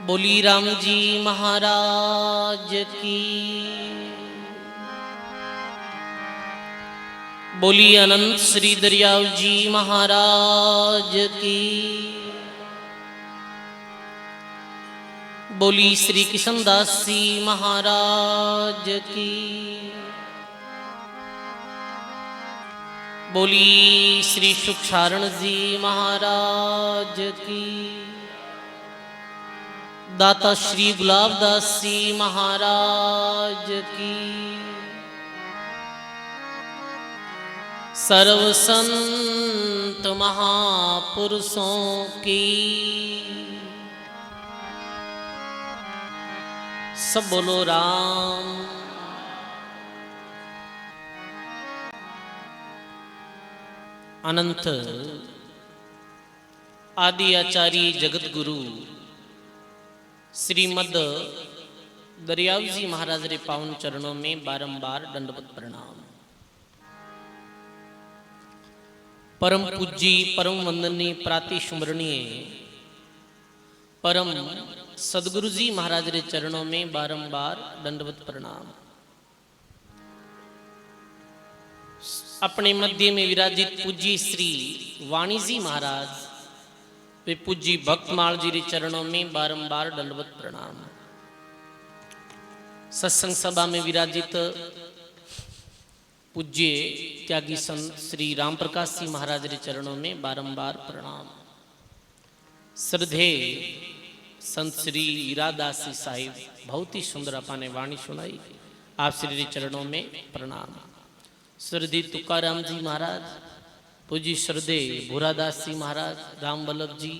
बोली राम जी महाराज की। बोली अनंत श्री दरियाव जी महाराज की। बोली श्री किशनदास जी महाराज की। बोली श्री सुखसारण जी महाराज की। दाता श्री गुलाबदास जी महाराज की। सर्व संत महापुरुषों की। सब बोलो राम। अनंत आदि आचार्य जगत गुरु श्रीमद दरियाव जी महाराज रे पावन चरणों में बारंबार दंडवत प्रणाम। परम पूज्य परम वंदनीय प्राति सुमरणीय परम सदगुरु जी महाराज रे चरणों में बारंबार दंडवत प्रणाम। अपने मध्य में विराजित पूज्य श्री वाणी जी महाराज वे पूज्य भक्तमाल जी रे चरणों में बारंबार दंडवत प्रणाम। सत्संग सभा में विराजित पूज्य त्यागी संत श्री राम प्रकाश जी महाराज रे चरणों में बारंबार प्रणाम। श्रद्धे संत श्री ईरादास जी साहिब बहुत ही सुंदर अपने वाणी सुनाई, आप श्री रे चरणों में प्रणाम। श्रद्धे तुकाराम जी महाराज, पूज्य श्रद्धे भूरादास जी महाराज, राम वल्लभ जी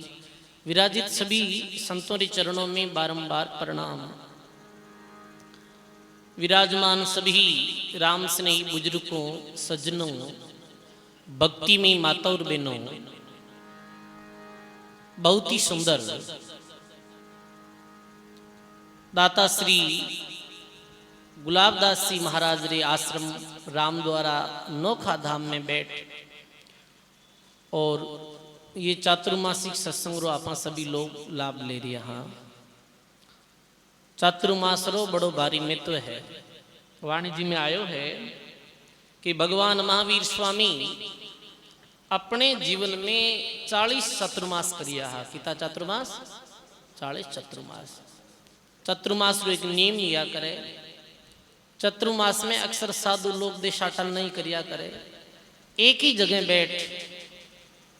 विराजित सभी संतों के चरणों में बारंबार प्रणाम। विराजमान सभी राम स्नेही बुजुर्गों, सज्जनों, भक्ति में माता और बहनों, बहुत ही सुंदर दाता श्री गुलाबदास जी महाराज रे आश्रम राम द्वारा नोखा धाम में बैठ और ये चातुर्मासिक सत्संग रो आप सभी लोग लाभ ले रहे हैं। चातुर्मास रो बड़ो भारी महत्व है। वाणी जी में आयो है कि भगवान महावीर स्वामी अपने जीवन में 40 चातुर्मास करिया है। कितना चातुर्मास? 40 चातुर्मास। चातुर्मास रो एक नियम लिया करे। चतुर्मास में अक्सर साधु लोग देशाटन नहीं करिया करे, एक ही जगह बैठ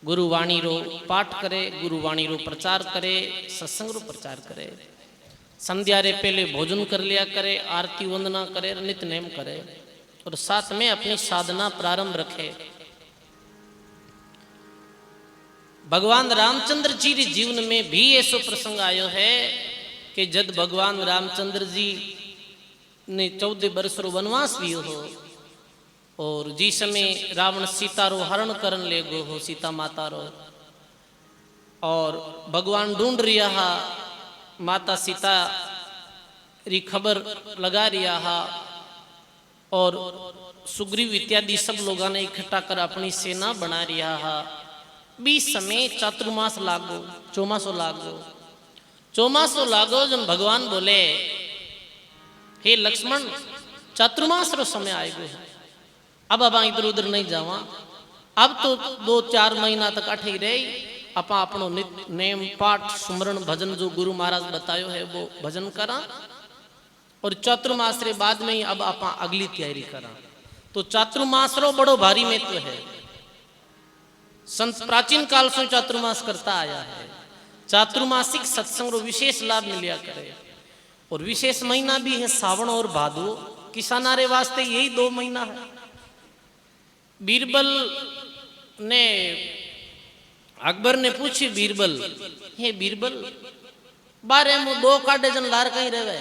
गुरुवाणी रो पाठ करे, गुरुवाणी रो प्रचार करे, सत्संग रो प्रचार करे। संध्या रे पहले भोजन कर लिया करे, आरती वंदना करे, नित्य नेम करे और साथ में अपनी साधना प्रारंभ रखे। भगवान रामचंद्र जी के जीवन में भी ऐसा प्रसंग आयो है कि जब भगवान रामचंद्र जी ने 14 वर्ष रो वनवास लियो हो और जिस समय रावण सीता रो हरण करन ले गो हो, सीता माता रो, और भगवान ढूंढ रिया हा, माता सीता री खबर लगा रिया हा और सुग्रीव इत्यादि सब लोगों ने इकट्ठा कर अपनी सेना बना रिया हा। 20 समय चातुर्मास लागो, चौमासो लागो जब भगवान बोले हे लक्ष्मण चातुर्मास रो समय आएगो, अब इधर उधर नहीं जावा, अब तो 2-4 महीना तक अठे ही रही, अपा अपनो नित्य नेम पाठ सुमरण भजन जो गुरु महाराज बतायो है वो भजन करा और चातुर्मास रे बाद में ही अब अपा अगली तैयारी करा। तो चातुर्मास रो बड़ो भारी महत्व है। संत प्राचीन काल से चातुर्मास करता आया है। चातुर्मासिक सत्संग रो विशेष लाभ मिलिया करे और विशेष महीना भी है सावन और भादो। किसाना रे वास्ते यही 2 महीना है। बीरबल ने अकबर ने पूछी, बीरबल हे बीरबल बारे में 2 काटे जन लार कहीं रहे,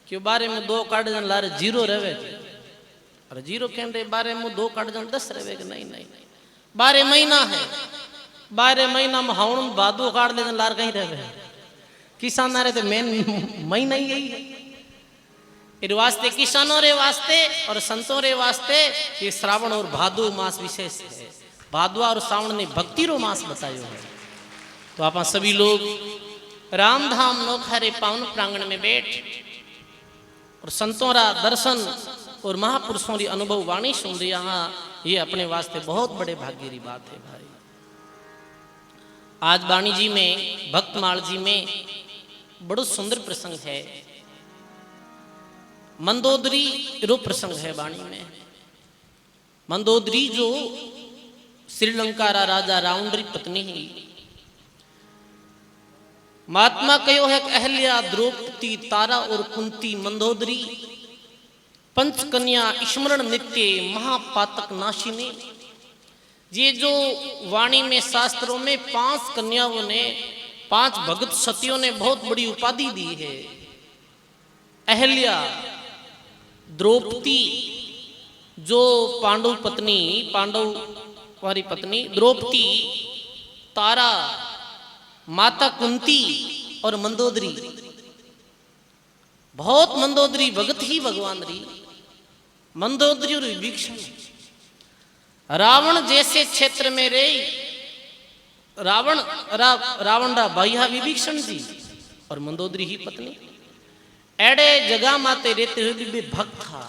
क्यों बारे में 2 काटे जन लार 0 रहे? अरे 0 कह रहे, बारे में 2 काटे जन 10 रहे? नहीं नहीं, 12 महीना है, 12 महीना में हवन भादो काट ले जन लार कहीं रहे। किसान रे तो मेन महीना ही यही है। इस वास्ते किसानों रे वास्ते और संतों रे वास्ते ये श्रावण और भादो मास विशेष है। भादवा और सावन ने भक्ति रो मास बतायो है। तो आप सभी लोग रामधाम नौखारे पावन प्रांगण में बैठ और संतों रा दर्शन और महापुरुषों की अनुभव वाणी सुन रही यहाँ, ये अपने वास्ते बहुत बड़े भाग्य की बात है भाई। आज वाणी जी में, भक्तमाल जी में बड़ो सुंदर प्रसंग है। मंदोदरी रो प्रसंग है वाणी में। मंदोदरी जो श्रीलंका रा राजा रावण री पत्नी ही, महात्मा कहो है अहल्या, द्रौपदी, तारा और कुंती, मंदोदरी पंचकन्या स्मरण नित्य महापातक नाशिनी। ये जो वाणी में, शास्त्रों में 5 कन्याओं ने, 5 भगत सतियों ने बहुत बड़ी उपाधि दी है। अहल्या, द्रौपदी जो पांडव पत्नी, पांडव वाली पत्नी द्रौपदी, तारा, माता कुंती और मंदोदरी। बहुत मंदोदरी भगत ही भगवान री। मंदोदरी और विभीषण रावण जैसे क्षेत्र में रे, रावण रा भाई हा विभीषण जी और मंदोदरी ही पत्नी। एड़े जगह माते रहते हुए भी भक्त था,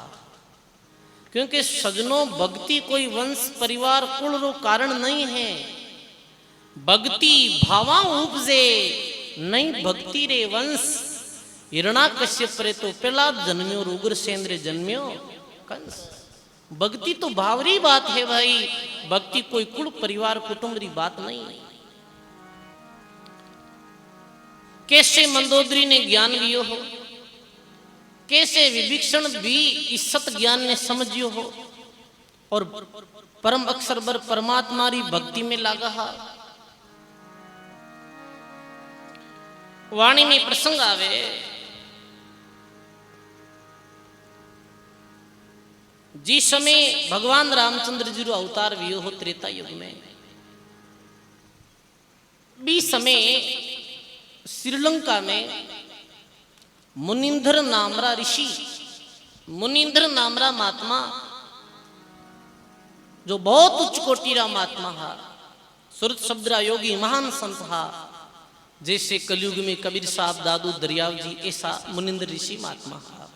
क्योंकि सजनों भक्ति कोई वंश परिवार कुल रो कारण नहीं है। भक्ति भावा उपजे नहीं, भक्ति रे वंश। हिरणाकश्यप रे तो पहला जन्म्यो, उग्रसेन जन्म्यो कंस। भक्ति तो भावरी बात है भाई, भक्ति कोई कुल परिवार कुटुंब री बात नहीं है। कैसे मंदोदरी ने ज्ञान लियो हो, कैसे विभीषण भी इस सत ज्ञान ने समझियो हो और परम अक्षर बर परमात्मा री भक्ति में लागा हा। वाणी में प्रसंग आवे, जिस समय भगवान रामचंद्र जी रो अवतार वियो हो त्रेता युग में, भी समय श्रीलंका में मुनिंद्र नामरा ऋषि, मुनिंद्र नामरा महात्मा जो बहुत उच्च कोटि रा महात्मा हा, सुरत शब्दरा योगी महान संत हा। जैसे कलयुग में कबीर साहब, दादू दरियाव जी, ऐसा मुनिंद्र ऋषि महात्मा हा।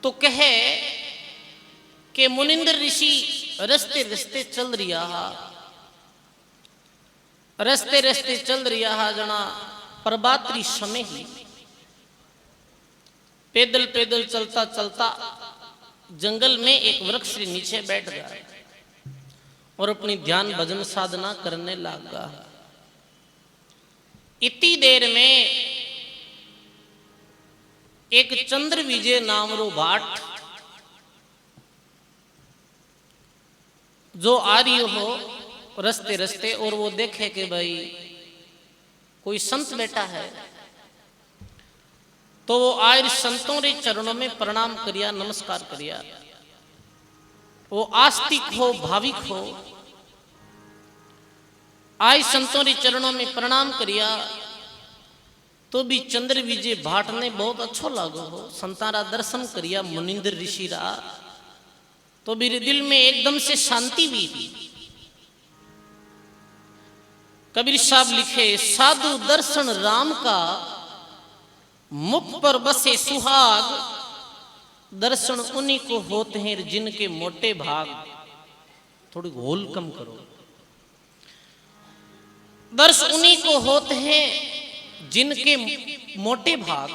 तो कहे कि मुनिंद्र ऋषि रस्ते रस्ते चल रिया हा, रस्ते रस्ते चल रिया हा। जना प्रभातरी समय ही पैदल पैदल चलता चलता जंगल में एक वृक्ष के नीचे बैठ गया और अपनी ध्यान भजन साधना करने लगा। इतनी देर में एक चंद्र विजय नाम रो भाट जो आ रही हो रस्ते रस्ते, और वो देखे कि भाई कोई संत बैठा है, तो वो आयर संतों रे चरणों में प्रणाम करिया, नमस्कार करिया। वो आस्तिक हो, भाविक हो, आय संतों रे चरणों में प्रणाम करिया। तो भी चंद्र विजय भाट ने बहुत अच्छो लागो हो, संतारा दर्शन करिया मुनिंद्र ऋषि रा, तो मेरे दिल में एकदम से शांति हुई थी। कबीर साहब लिखे, साधु दर्शन राम का, मुख पर बसे सुहाग, दर्शन उन्हीं को होते हैं जिनके मोटे भाग। थोड़ी होल कम करो। दर्शन उन्हीं को होते हैं जिनके मोटे भाग।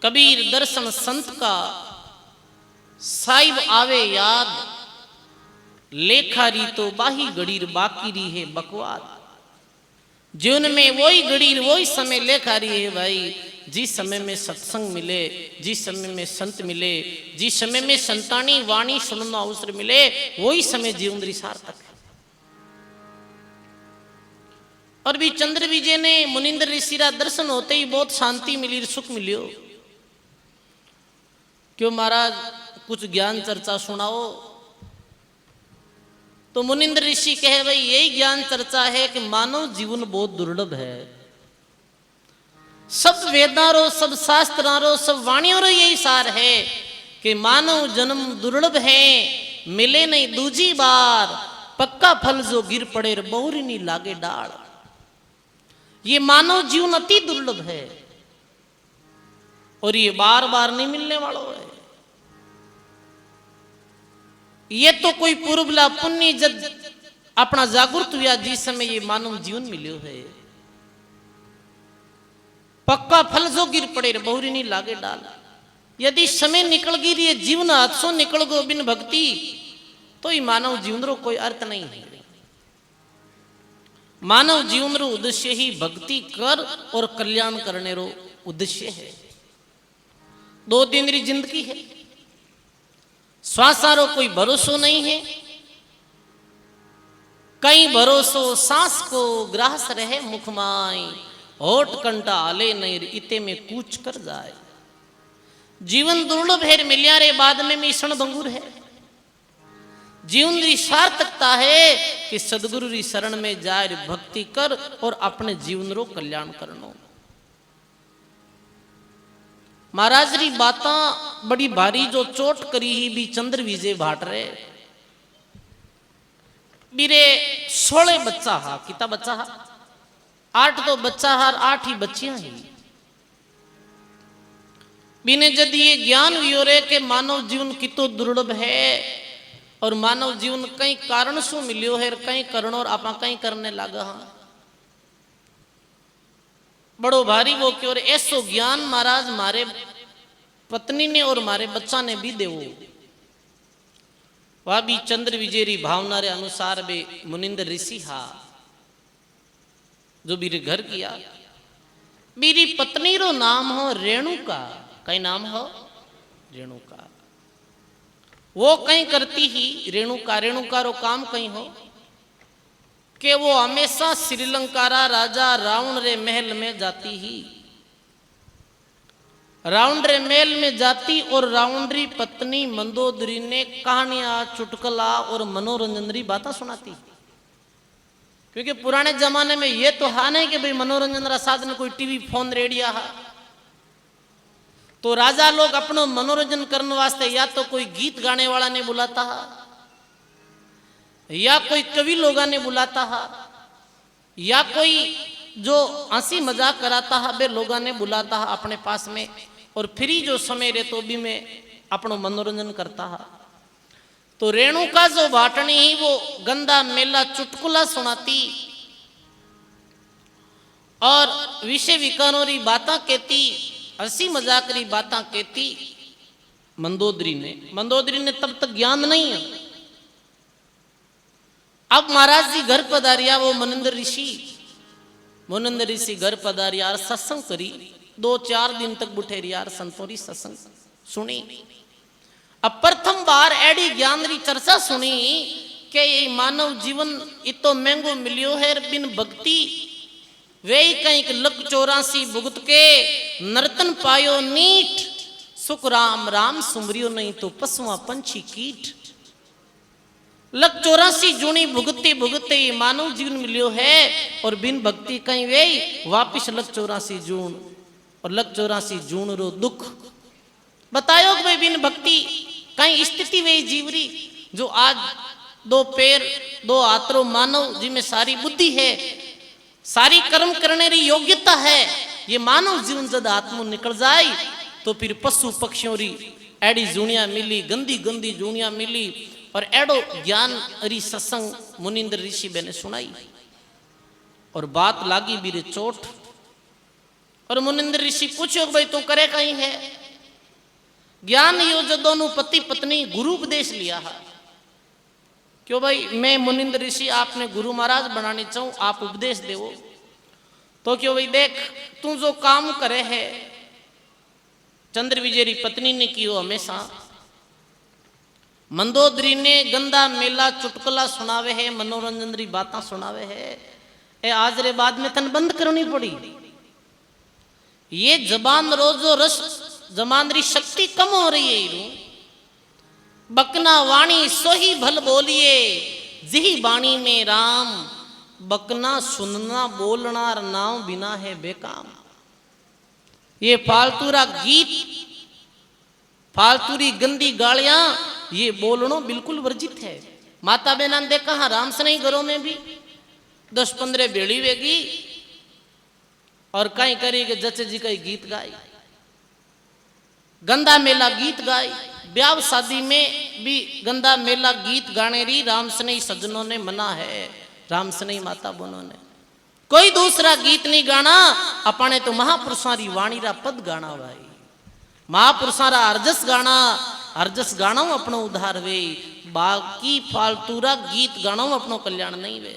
कबीर दर्शन संत का, साहिब आवे याद, लेखारी तो बाही गड़ीर बाकी री है बकवाद। जीवन में वही गड़ीर वही समय लेखारी है भाई, जिस समय में सत्संग मिले, जिस समय में संत मिले, जिस समय में संतानी वाणी सुनना अवसर मिले, वही समय जीवन री सार्थक है। और भी चंद्र विजय ने मुनिंद्र ऋषि रा दर्शन होते ही बहुत शांति मिली, सुख मिलियो। क्यों महाराज कुछ ज्ञान चर्चा सुनाओ। तो मुनिंद्र ऋषि कहे, भाई यही ज्ञान चर्चा है कि मानव जीवन बहुत दुर्लभ है। सब वेदारो, सब शास्त्रारो, सब वाणियों रो यही सार है कि मानव जन्म दुर्लभ है, मिले नहीं दूजी बार। पक्का फल जो गिर पड़े बहुरी नी लागे डाल। ये मानव जीवन अति दुर्लभ है और ये बार बार नहीं मिलने वाला है। ये तो कोई पूर्वला पुण्य जब अपना जागृत हुआ जिस समय ये मानव जीवन मिलो है। पक्का फल जो गिर पड़े बहुरी नहीं लागे डाल। यदि समय निकल गिर ये जीवन हाथों निकल गो बिन भक्ति तो ये मानव जीवन रो कोई अर्थ नहीं है। मानव जीवन रो उद्देश्य ही भक्ति कर और कल्याण करने रो उद्देश्य है। 2 दिन री जिंदगी है, श्वासारो कोई भरोसो नहीं है। कई भरोसो सांस को ग्रास रहे मुखमाई, होठ कंटा आले नहीं इते में कूच कर जाए। जीवन दुर्लभ है मिलिया रे बाद में मिश्रण भंगुर है। जीवन की सार्थकता है कि सदगुरु री शरण में जाए भक्ति कर और अपने जीवन रो कल्याण करनो। महाराज री बाता बड़ी भारी जो चोट करी ही भी चंद्र विजय भाट रहे। बीरे 16 बच्चा हा, कितना बच्चा हा? 8 तो बच्चा हार 8 ही बच्चियां ही। बिने जद ये ज्ञान हुई रे के मानव जीवन कितो दुर्लभ है और मानव जीवन कई कारण शू मिलियो है, कई करण और आपा कई करने लगा। हाँ बड़ो भारी वो क्यों रे ऐसो ज्ञान महाराज मारे पत्नी ने और मारे बच्चा ने भी देवो। वह भी चंद्र विजयरी भावना रे अनुसार बे मुनिंद्र ऋषि हा जो बीरे घर किया। मेरी पत्नी रो नाम हो रेणुका। कई नाम हो? रेणुका। वो कहीं करती ही रेणुका। रेणुका रो काम कहीं हो कि वो हमेशा श्रीलंका राजा रावण रे महल में जाती ही। रावण रे महल में जाती और रावण री पत्नी मंदोदरी ने कहानियां चुटकला और मनोरंजन री बातें सुनाती। क्योंकि पुराने जमाने में ये तो हा नहीं कि भाई मनोरंजन रा साधन कोई टीवी फोन रेडिया हा। तो राजा लोग अपनो मनोरंजन करने वास्ते या तो कोई गीत गाने वाला ने बुलाता हा, या कोई कवि लोगा ने बुलाता हा, या कोई जो हंसी मजाक कराता हा बे लोगा ने बुलाता हा अपने पास में। और फ्री जो समय रे तो भी में अपनो मनोरंजन करता हा। तो रेणुका जो भाटनी ही वो गंदा मेला चुटकुला सुनाती और विषय विकारों री बातें कहती, हंसी मजाक री बातें कहती मंदोदरी ने तब तक ज्ञान नहीं है। अब महाराज जी घर पधारिया, वो मुनिंद्र ऋषि घर पधारिया और सत्संग करी। 2-4 दिन तक बुठे यार संतोरी सत्संग सुनी। अब प्रथम बार एडी ज्ञान री चर्चा सुनी कि ये मानव जीवन इतो महंगो मिलियो है बिन भक्ति वे कहीं 184 भुगत के नर्तन पायो नीठ। सुख राम राम सुमरियो नहीं तो पशुआ पंछी कीट। 184 जूनी भुगते भुगते मानव जीवन मिलियो है और बिन भक्ति कहीं वे वापिस 184 जून और 184 जून रो दुख बतायो भाई बिन भक्ति कहीं स्थिति वे जीवरी। जो आज 2 पैर 2 हाथ रो मानव जिसमें सारी बुद्धि है, सारी कर्म करने की योग्यता है, ये मानव जीवन जब आत्मा निकल जाए तो फिर पशु पक्षियों री एडी जूनिया मिली, गंदी गंदी जूनिया मिली। और एडो ज्ञान री सत्संग मुनिंद्र ऋषि बने सुनाई और बात लागी बीरे चोट। और मुनिंद्र ऋषि पूछो भाई तू करे कहीं है? ज्ञान यो जो दोनों पति पत्नी गुरु उपदेश लिया है। क्यों भाई मैं मुनिंद्र ऋषि आपने गुरु महाराज बनाने चाहूं, आप उपदेश देवो। तो क्यों भाई देख तू जो काम करे है चंद्र विजय री पत्नी ने कियो हमेशा। मंदोदरी ने गंदा मेला चुटकुला सुनावे है, मनोरंजन री बातें सुनावे है। ए आज रे बाद में तन बंद करनी पड़ी। ये जबान रोजो रस जबान री शक्ति कम हो रही है। बकना वाणी सोही भल बोलिए जिही बाणी में राम। बकना सुनना बोलना नाम बिना है बेकाम। ये फालतूरा गीत फालतूरी गंदी गालियां ये बोलनो बिल्कुल वर्जित है। माता बहना ने देखा हाँ राम से नहीं घरों में भी 10-15 बेड़ी वेगी और कहीं करी के जचे जी का गीत गाई, गंदा मेला गीत गाई। ब्याह शादी में भी गंदा मेला गीत गाने री राम से नहीं सज्जनों ने मना है, राम से नहीं माता बहनों ने कोई दूसरा गीत नहीं गाना। अपने तो महापुरुषों री वाणी रा पद गाना भाई, महापुरुषों रा अर्जस गाना अपनो उद्धार वे, बाकी फालतूरा गीत गाना अपनो कल्याण नहीं वे।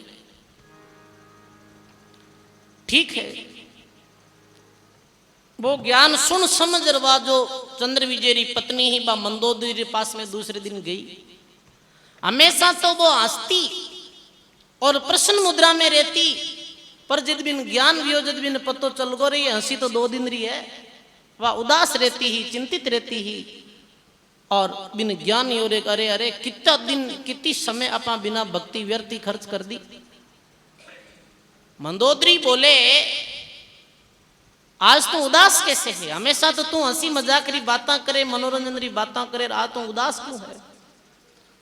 ठीक है, वो ज्ञान सुन समझ रवा जो चंद्र विजय री पत्नी ही बा मंदोदरी के पास में दूसरे दिन गई। हमेशा तो वो हंसती और प्रसन्न मुद्रा में रहती, पर जिद बिन ज्ञान भी हो, जिद बिन पतो चल गो रही हंसी तो 2 दिन रही है, वह उदास रहती ही, चिंतित रहती ही और बिन ज्ञान ही। और अरे अरे कितना दिन कितनी समय अपना बिना भक्ति व्यर्थ ही खर्च कर दी। मंदोदरी बोले आज तू उदास कैसे है? हमेशा तो तू हंसी मजाक री बातें करे, मनोरंजन री बातें करे, आज तू उदास क्यों है?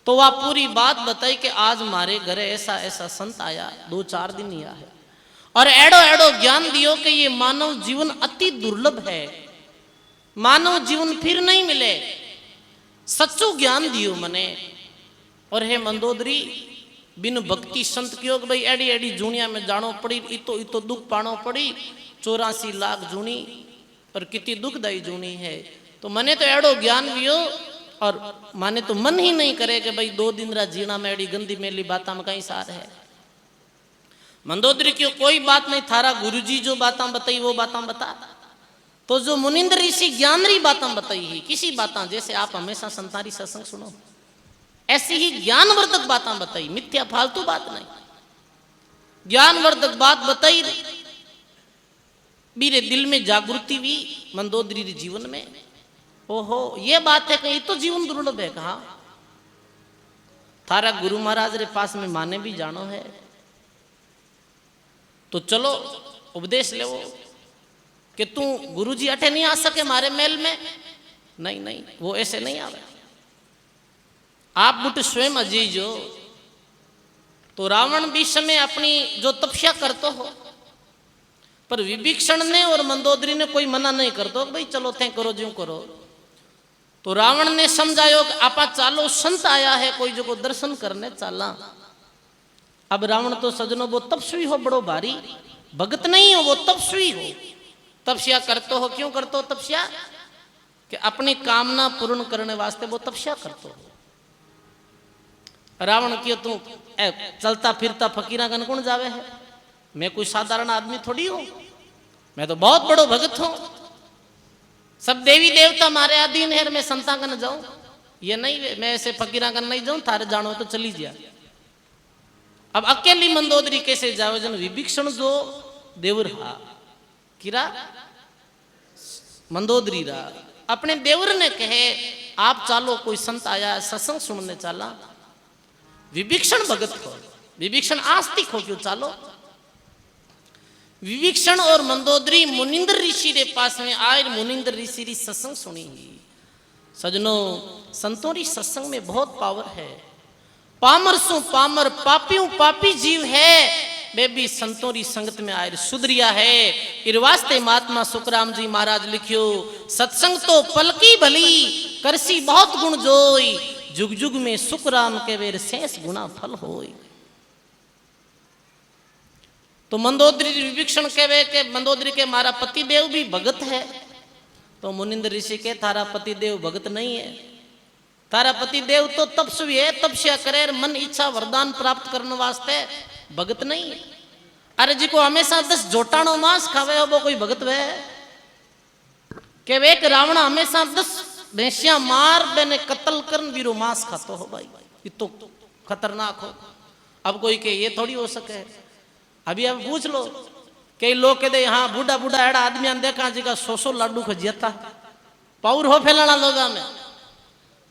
तो वह पूरी बात बताई कि आज हमारे घरे ऐसा ऐसा संत आया, 2-4 दिन ही आया है और एड़ो एड़ो ज्ञान दियो कि ये मानव जीवन अति दुर्लभ है, मानव जीवन फिर नहीं मिले, सच्चो ज्ञान दियो मने। और हे मंदोदरी बिन भक्ति संत कियो कि भाई एड़ी एड़ी जूनिया में जानो पड़ी, इतो दुख पानो पड़ी, 84 लाख जूनी और कितनी दुखदायी जूनी है। तो मने तो एड़ो ज्ञान दियो और माने तो मन ही नहीं करे कि भाई 2 दिन रा जीना में एड़ी गंदी मेली बात में कहीं सार है। मंदोदरी की कोई बात नहीं, थारा गुरुजी जो बातें बताई वो बातें बता। तो जो मुनिंद्र ऋषि ज्ञान री बातें बताई ही, किसी बातें जैसे आप हमेशा संतारी सत्संग सुनो, ऐसी ही ज्ञानवर्धक बातें बताई, मिथ्या फालतू बात नहीं, ज्ञानवर्धक बात बताई। मेरे दिल में जागृति भी मंदोदरी रे जीवन में, ओहो ये बात है कहीं तो जीवन दुर्लभ है। कहा थारा गुरु महाराज रे पास में माने भी जानो है तो चलो उपदेश ले वो कि तू गुरुजी अठे नहीं आ सके मारे महल में। नहीं नहीं, वो ऐसे नहीं आवे, आप बुट स्वयं अजीज हो। तो रावण भी समय अपनी जो तपस्या करते हो, पर विभीषण ने और मंदोदरी ने कोई मना नहीं करतो भाई चलो थे करो ज्यों करो। तो रावण ने समझायो कि आपा चालो संत आया है कोई जो को दर्शन करने चाला। अब रावण तो सजनो वो तपस्वी हो, बड़ो भारी भगत नहीं हो, वो तपस्वी हो, तपस्या करते हो। क्यों करते हो तपस्या? कि अपनी कामना पूर्ण करने वास्ते वो तपस्या करते हो। रावण क्यों तू चलता फिरता फकीरा कन कौन जावे है? मैं कोई साधारण आदमी थोड़ी हूं, मैं तो बहुत बड़ो भगत हूं, सब देवी देवता मारे अधीन है, मैं संता कन जाऊं? ये नहीं, मैं ऐसे फकीरा कन नहीं जाऊं, थारे जानो तो चली जा। अब अकेली मंदोदरी कैसे जाओ? जन विभीषण जो देवर हा किरा मंदोदरी रा अपने देवर ने कहे आप चालो कोई संत आया है सत्संग सुनने चाला। विभीषण भगत हो, विभीषण आस्तिक हो, क्यों चालो। विभीषण और मंदोदरी मुनिंद्र ऋषि के पास में आए, मुनिंद्र ऋषि री सत्संग सुनी ही। सजनों संतों री सत्संग में बहुत पावर है। पामर सु पामर पापियों पापी जीव है, वे भी संतों री संगत में आए सुधरिया है। इर वास्ते महात्मा सुखराम जी महाराज लिखियो सत्संग तो पलकी भली करसी बहुत गुण जोई, जुग जुग में सुखराम के वेर शेष गुना फल होई। तो मंदोदरी विभीषण कहवे के मंदोदरी के मारा पति देव भी भगत है। तो मुनिंद्र ऋषि के थारा पति देव भगत नहीं है, तारा पति देव तो तपस्वी है, तपस्या करे, मन इच्छा वरदान प्राप्त करने वास्ते भगत नहीं है। अरे जी को हमेशा 10 जोटाणो मांस खावे हो वो कोई भगत वे के वे रावण हमेशा 10 भैंसियां मार बेने कत्ल करन वीरो मांस खातो हो भाई, ये तो खतरनाक हो। अब कोई के ये थोड़ी हो सके। अभी अब पूछ लो कई लोग कहते हाँ बूढ़ा बूढ़ा एड़ा आदमी देखा जी का 100 लाडू खजियता पावर हो फैलाना लोगा में।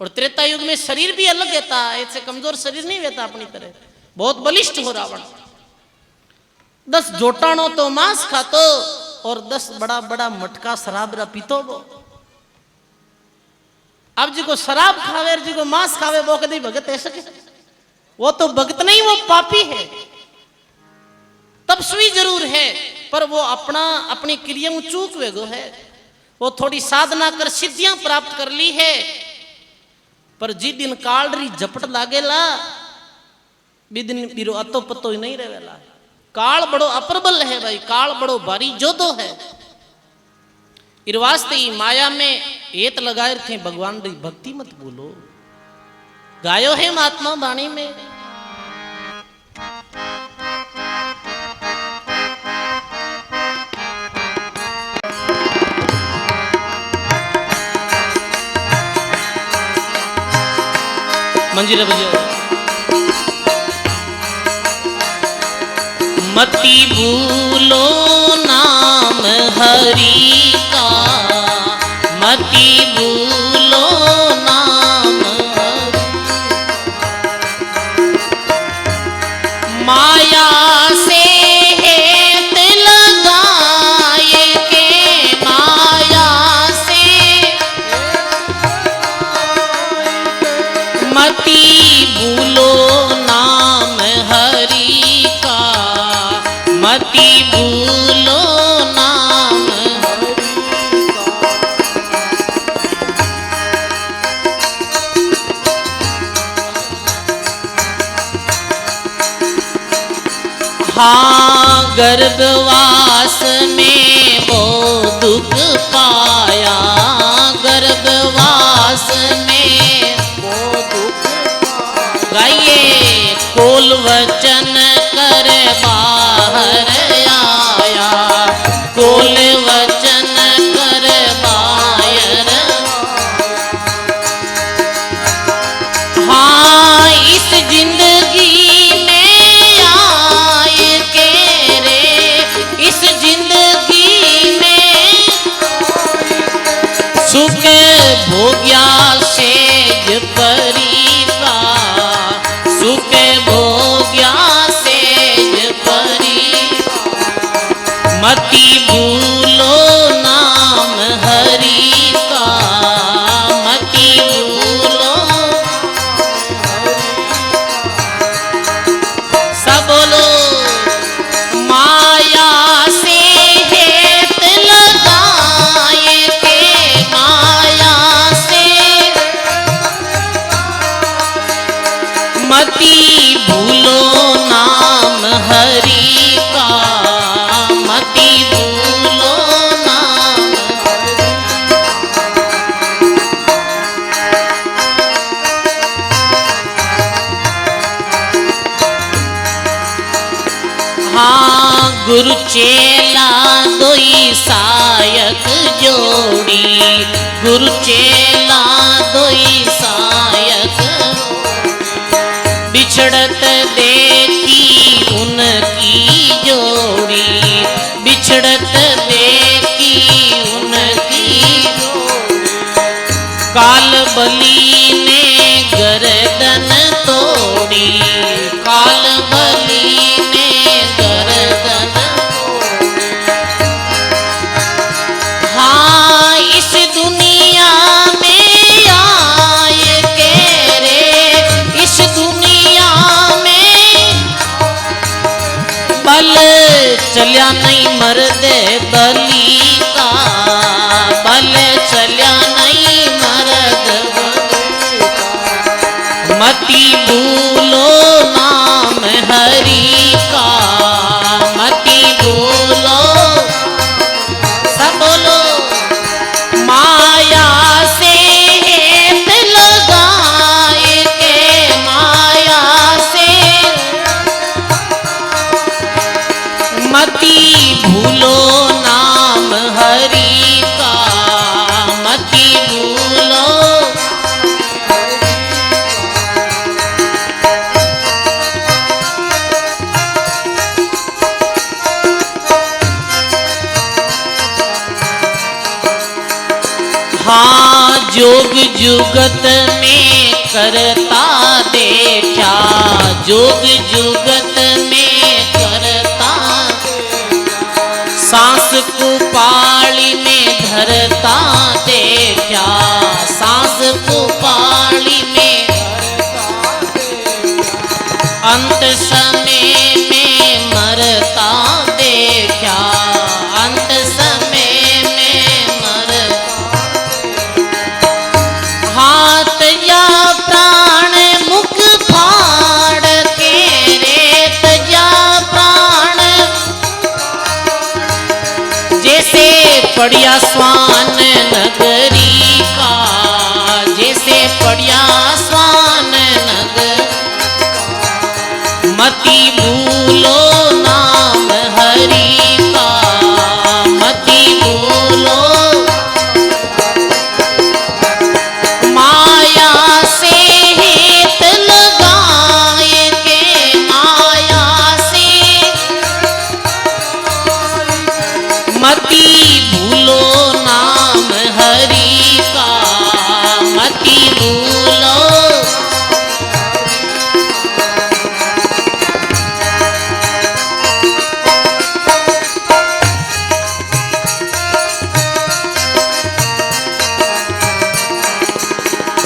और त्रेता युग में शरीर भी अलग रहता, ऐसे कमजोर शरीर नहीं रहता अपनी तरह, बहुत बलिष्ठ हो रावण। 10 जोटाणो तो मांस खातो और 10 बड़ा बड़ा मटका शराब रा पीतो वो। अब जी को शराब खावे जी को मांस खावे वो कभी भगत ऐसे के वो तो भक्त नहीं, वो पापी है। तपस्वी जरूर है, पर वो अपनी क्रिया में चूक वेगो है। वो थोड़ी साधना कर सिद्धियां प्राप्त कर ली है, पर जिस दिन काल री झपट लागेला बिदिन बिरो अतो पतो ही नहीं रहेला। काल बड़ो अप्रबल है भाई, काल बड़ो भारी जोधो है। इर वास्ते ही माया में एत लगाए थे भगवान री भक्ति मत भूलो। गायो है महात्मा वाणी में, मंजिल बजाओ। मति भूलो नाम हरि का, मति भूलो नाम हरि। माया से हेत लगाए के, माया से मति भूलो नाम हरि का, मति भूलो नाम हरि का। हाँ गर्भवास में वो दुख पाया, गर्भवास में वो दुख गाइए। कोल वचन कर बाहर आया, कोल वचन कर बाहर। हाँ इस जिंदगी में आए के रे, इस जिंदगी में सुख भोग्या सेज परी का, सुख भोग्या सेज परी। मति भूलो नाम हरि का, मति भूलो। सब बोलो। माया से हेत लगाए के, माया से मति भूलो नाम हरि का, मति भूलो नाम हरि। हाँ गुरु चेला दोई सायक जोड़ी, गुरु चेला दोई सायक। बिछड़त देखी उनकी जोड़ी, बिछड़त देखी उनकी जोड़ी। काल बली ने गर्दन तोड़ी, काल बली ने गर्दन तोड़ी। हाँ इस दुनिया में आए के रे, इस दुनिया में बल चलिया नहीं मर्दे बली का, बल चलिया नहीं मर्द बली का। मति भूलो नाम हरि का, मति भूलो। सब बोलो। माया से हेत लगाए के, माया से मति भूलो नाम हरि का, मति भूलो। हाँ जोग जुगत में करता देखा, जोग जुगत में करता। सांस को पाली में धरता देखा, सांस को पाली में धरता देखा। पड़िया स्वान नगरी का, जैसे पड़िया स्वान नगर, मति भूलो नाम हरि का, मति भूलो माया से हेत लगाए के, माया से मति भूलो नाम हरि का, मति भूलो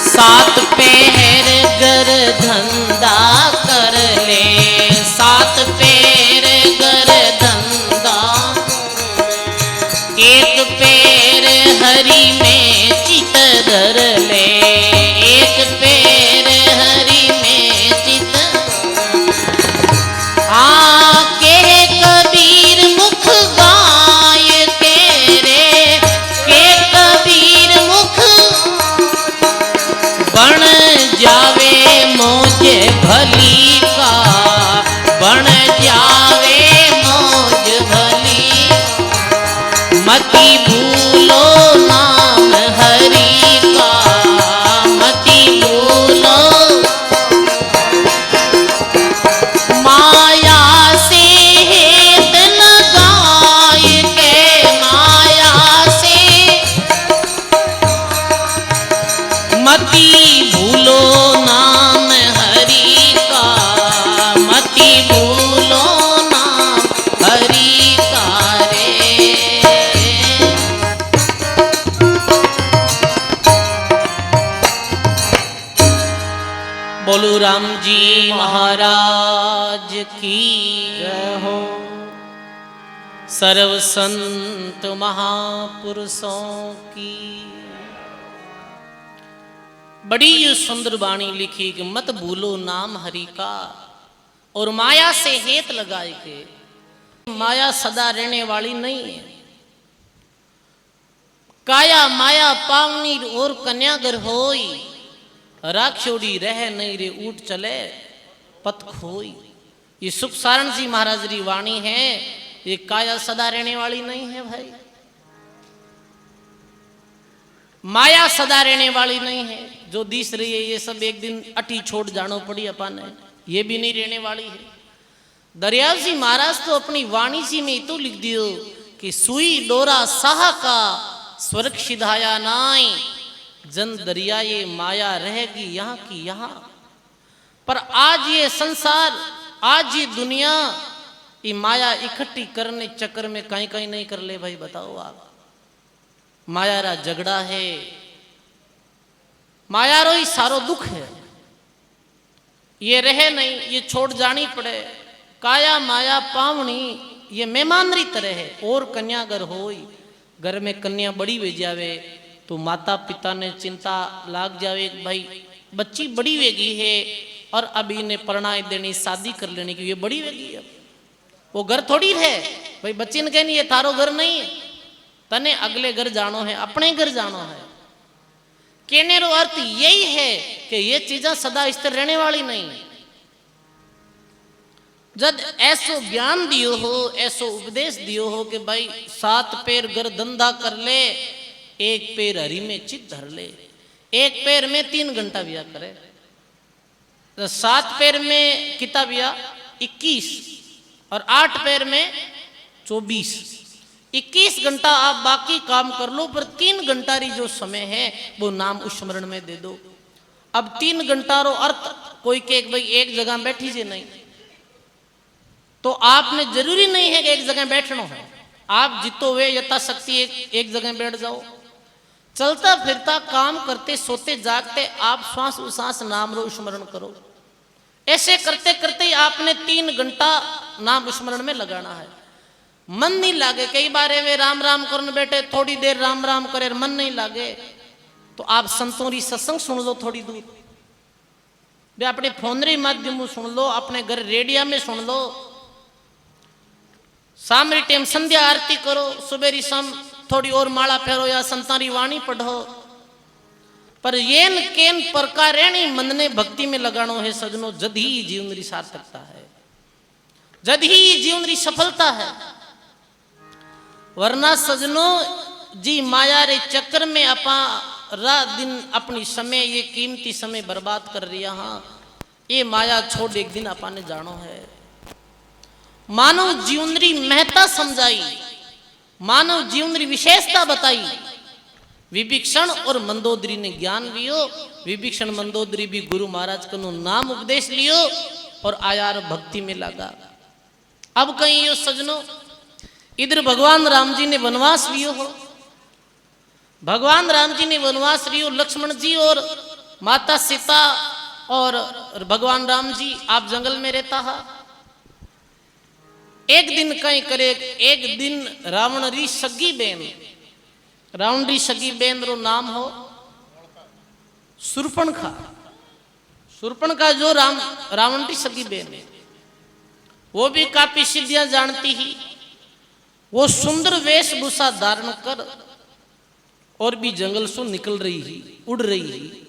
सात पैर गर धंधा कर ले, सात पैर गर धंधा, एक पैर हरि में चित धर ले, एक पैर हरि में चित, के कबीर मुख गाय तेरे, के कबीर मुख बन जावे मौज भली का, बन जावे मौज भली, मति भूलो नाम हरि का, मति भूलो माया से हेत लगाए के, माया से मति भूलो नाम हरि का, मति भूलो नाम हरि का रे। बोलो राम जी महाराज की जय हो। सर्व संत महापुरुषों की। बड़ी ये सुंदर वाणी लिखी कि मत भूलो नाम हरि का, और माया से हेत लगाए के। माया सदा रहने वाली नहीं है। काया माया पावनी और कन्यागर होई, राक्षोड़ी रह नहीं रे ऊट चले पथ खोई। ये सुख सारण जी महाराज की वाणी है। ये काया सदा रहने वाली नहीं है भाई, माया सदा रहने वाली नहीं है। जो दिस रही है ये सब एक दिन अटी छोड़ जानो पड़ी अपन है, ये भी नहीं रहने वाली है। दरियाव जी महाराज तो अपनी वाणी जी में तो लिख दियो कि सुई डोरा साह का सुरक्षित आया नाई, जन दरिया ये माया रहेगी यहाँ की यहाँ। पर आज ये संसार, आज ये दुनिया, ये माया इकट्ठी करने चक्कर में कहीं कहीं नहीं कर ले भाई। बताओ आप, माया रा झगड़ा है, माया रो ही सारो दुख है। ये रहे नहीं, ये छोड़ जानी पड़े। काया माया पावनी ये मेहमान री तरह है। और कन्यागर होई, घर में कन्या बड़ी वे जावे तो माता पिता ने चिंता लाग जावे भाई बच्ची बड़ी वेगी है और अब इन्हें परणाई देनी, शादी कर लेने की। ये बड़ी वेगी है, वो घर थोड़ी है भाई। बच्ची ने कहनी ये थारो घर नहीं है, तने अगले घर जानो है, अपने घर जानो है। कहने रो अर्थ यही है कि ये चीजें सदा स्थिर रहने वाली नहीं। जब ऐसो ज्ञान दियो हो, ऐसो उपदेश दियो हो कि भाई 7 पैर घर धंधा कर ले, 1 पैर हरि में चित धर ले, 1 पैर में 3 घंटा बिया करे, तो 7 पैर में कितना बिया 21 और 8 पैर में 24। 21 घंटा आप बाकी काम कर लो, पर 3 घंटा री जो समय है वो नाम उस्मरण में दे दो। अब 3 घंटा रो अर्थ कोई के भाई एक जगह बैठी जे नहीं, तो आपने जरूरी नहीं है कि एक जगह बैठना है। आप जितो वे यथाशक्ति एक जगह बैठ जाओ। चलता फिरता काम करते सोते जागते आप श्वास उश्वास नाम रो स्मरण करो। ऐसे करते करते आपने 3 घंटा नाम स्मरण में लगाना है। मन नहीं लागे, कई बार वे राम राम करने बैठे, थोड़ी देर राम राम करे, मन नहीं लागे तो आप संतों री सत्संग सुन लो थोड़ी दूर, वे अपने फोन रे माध्यम सुन लो, अपने घर रेडियो में सुन लो। शाम री टाइम संध्या आरती करो, सुबह री शाम थोड़ी और माला फेरो या संतारी वाणी पढ़ो, पर येन केन प्रकारेणी मन ने भक्ति में लगानो है सजनो, जद ही जीवन री सार्थकता है, जद ही जीवन री सफलता है। वरना सजनो जी माया रे चक्कर में अपा रात दिन अपनी समय, ये कीमती समय बर्बाद कर रिया। हाँ, ये माया छोड़ एक दिन अपा ने जानो है। मानव जीवन री महत्ता समझाई, मानव जीवन री विशेषता बताई। विभीषण और मंदोदरी ने ज्ञान लियो, विभीषण मंदोदरी भी गुरु महाराज का नाम उपदेश लियो और आयार भक्ति में लगा। अब कहीं यो सजनो, इधर भगवान राम जी ने वनवास लियो हो, भगवान राम जी ने वनवास लियो, लक्ष्मण जी और माता सीता और भगवान राम जी आप जंगल में रहता है। एक दिन कहीं करे, एक दिन रावण री सगी बेन, रावण री सगी बेन रो नाम हो शूर्पणखा। शूर्पणखा जो रावण री सगी बेन है, वो भी काफी सिद्धियां जानती ही। वो सुंदर वेशभूषा धारण कर और भी जंगल से निकल रही ही, उड़ रही ही।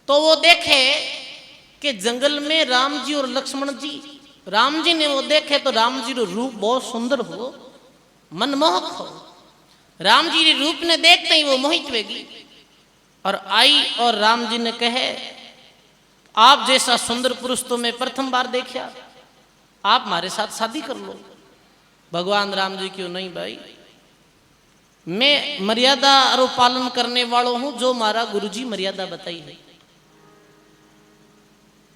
तो वो देखे कि जंगल में राम जी और लक्ष्मण जी, राम जी ने वो देखे तो राम जी रो रूप बहुत सुंदर हो, मनमोहक हो। राम जी रे रूप ने देखते ही वो मोहित वेगी और आई और राम जी ने कहे, आप जैसा सुंदर पुरुष तो मैं प्रथम बार देखा, आप हमारे साथ शादी कर लो। भगवान राम जी क्यों नहीं भाई, मैं मर्यादा रो पालन करने वालों हूं, जो मारा गुरुजी मर्यादा बताई है।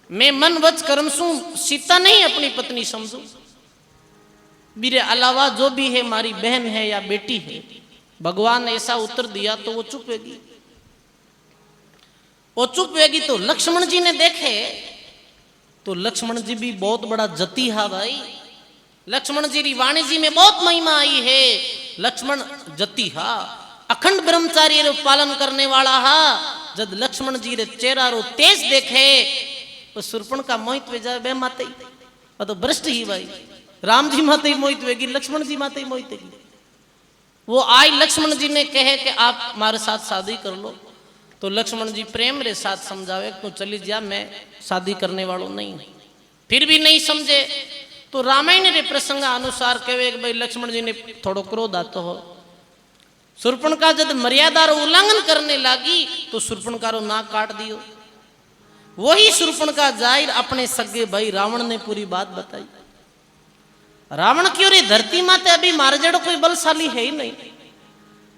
मैं मन वच कर्म सू सीता नहीं अपनी पत्नी समझू, मेरे अलावा जो भी है मारी बहन है या बेटी है। भगवान ने ऐसा उत्तर दिया तो वो चुप होगी, वो चुप होगी। तो लक्ष्मण जी ने देखे तो लक्ष्मण जी भी बहुत बड़ा जती हा भाई, लक्ष्मण जी री वाणी जी में बहुत महिमा आई है। लक्ष्मण जती हा, अखंड ब्रह्मचारी रो पालन करने वाला हा। जब लक्ष्मण जी रे चेहरा रो तेज देखे तो सुरपण का मोहित वे जाए, बे माते वो तो भ्रष्ट ही भाई। राम जी माते ही मोहित वेगी, लक्ष्मण जी माते ही मोहित वेगी। वो आई, लक्ष्मण जी ने कहे कि आप हमारे साथ शादी कर लो। तो लक्ष्मण जी प्रेम रे साथ समझावे, तो चली जा, मैं शादी करने वालों नहीं। फिर भी नहीं समझे तो रामायण रे प्रसंग अनुसार कहे कि भाई लक्ष्मण जी ने थोड़ो क्रोध आतो हो। शूर्पणखा जब मर्यादा रो उल्लंघन करने लगी तो शूर्पणखा रो नाक काट दियो। वही शूर्पणखा जाहिर अपने सगे भाई रावण ने पूरी बात बताई। रावण क्यों रे धरती माते अभी मारे जड़ो कोई बलशाली है ही नहीं,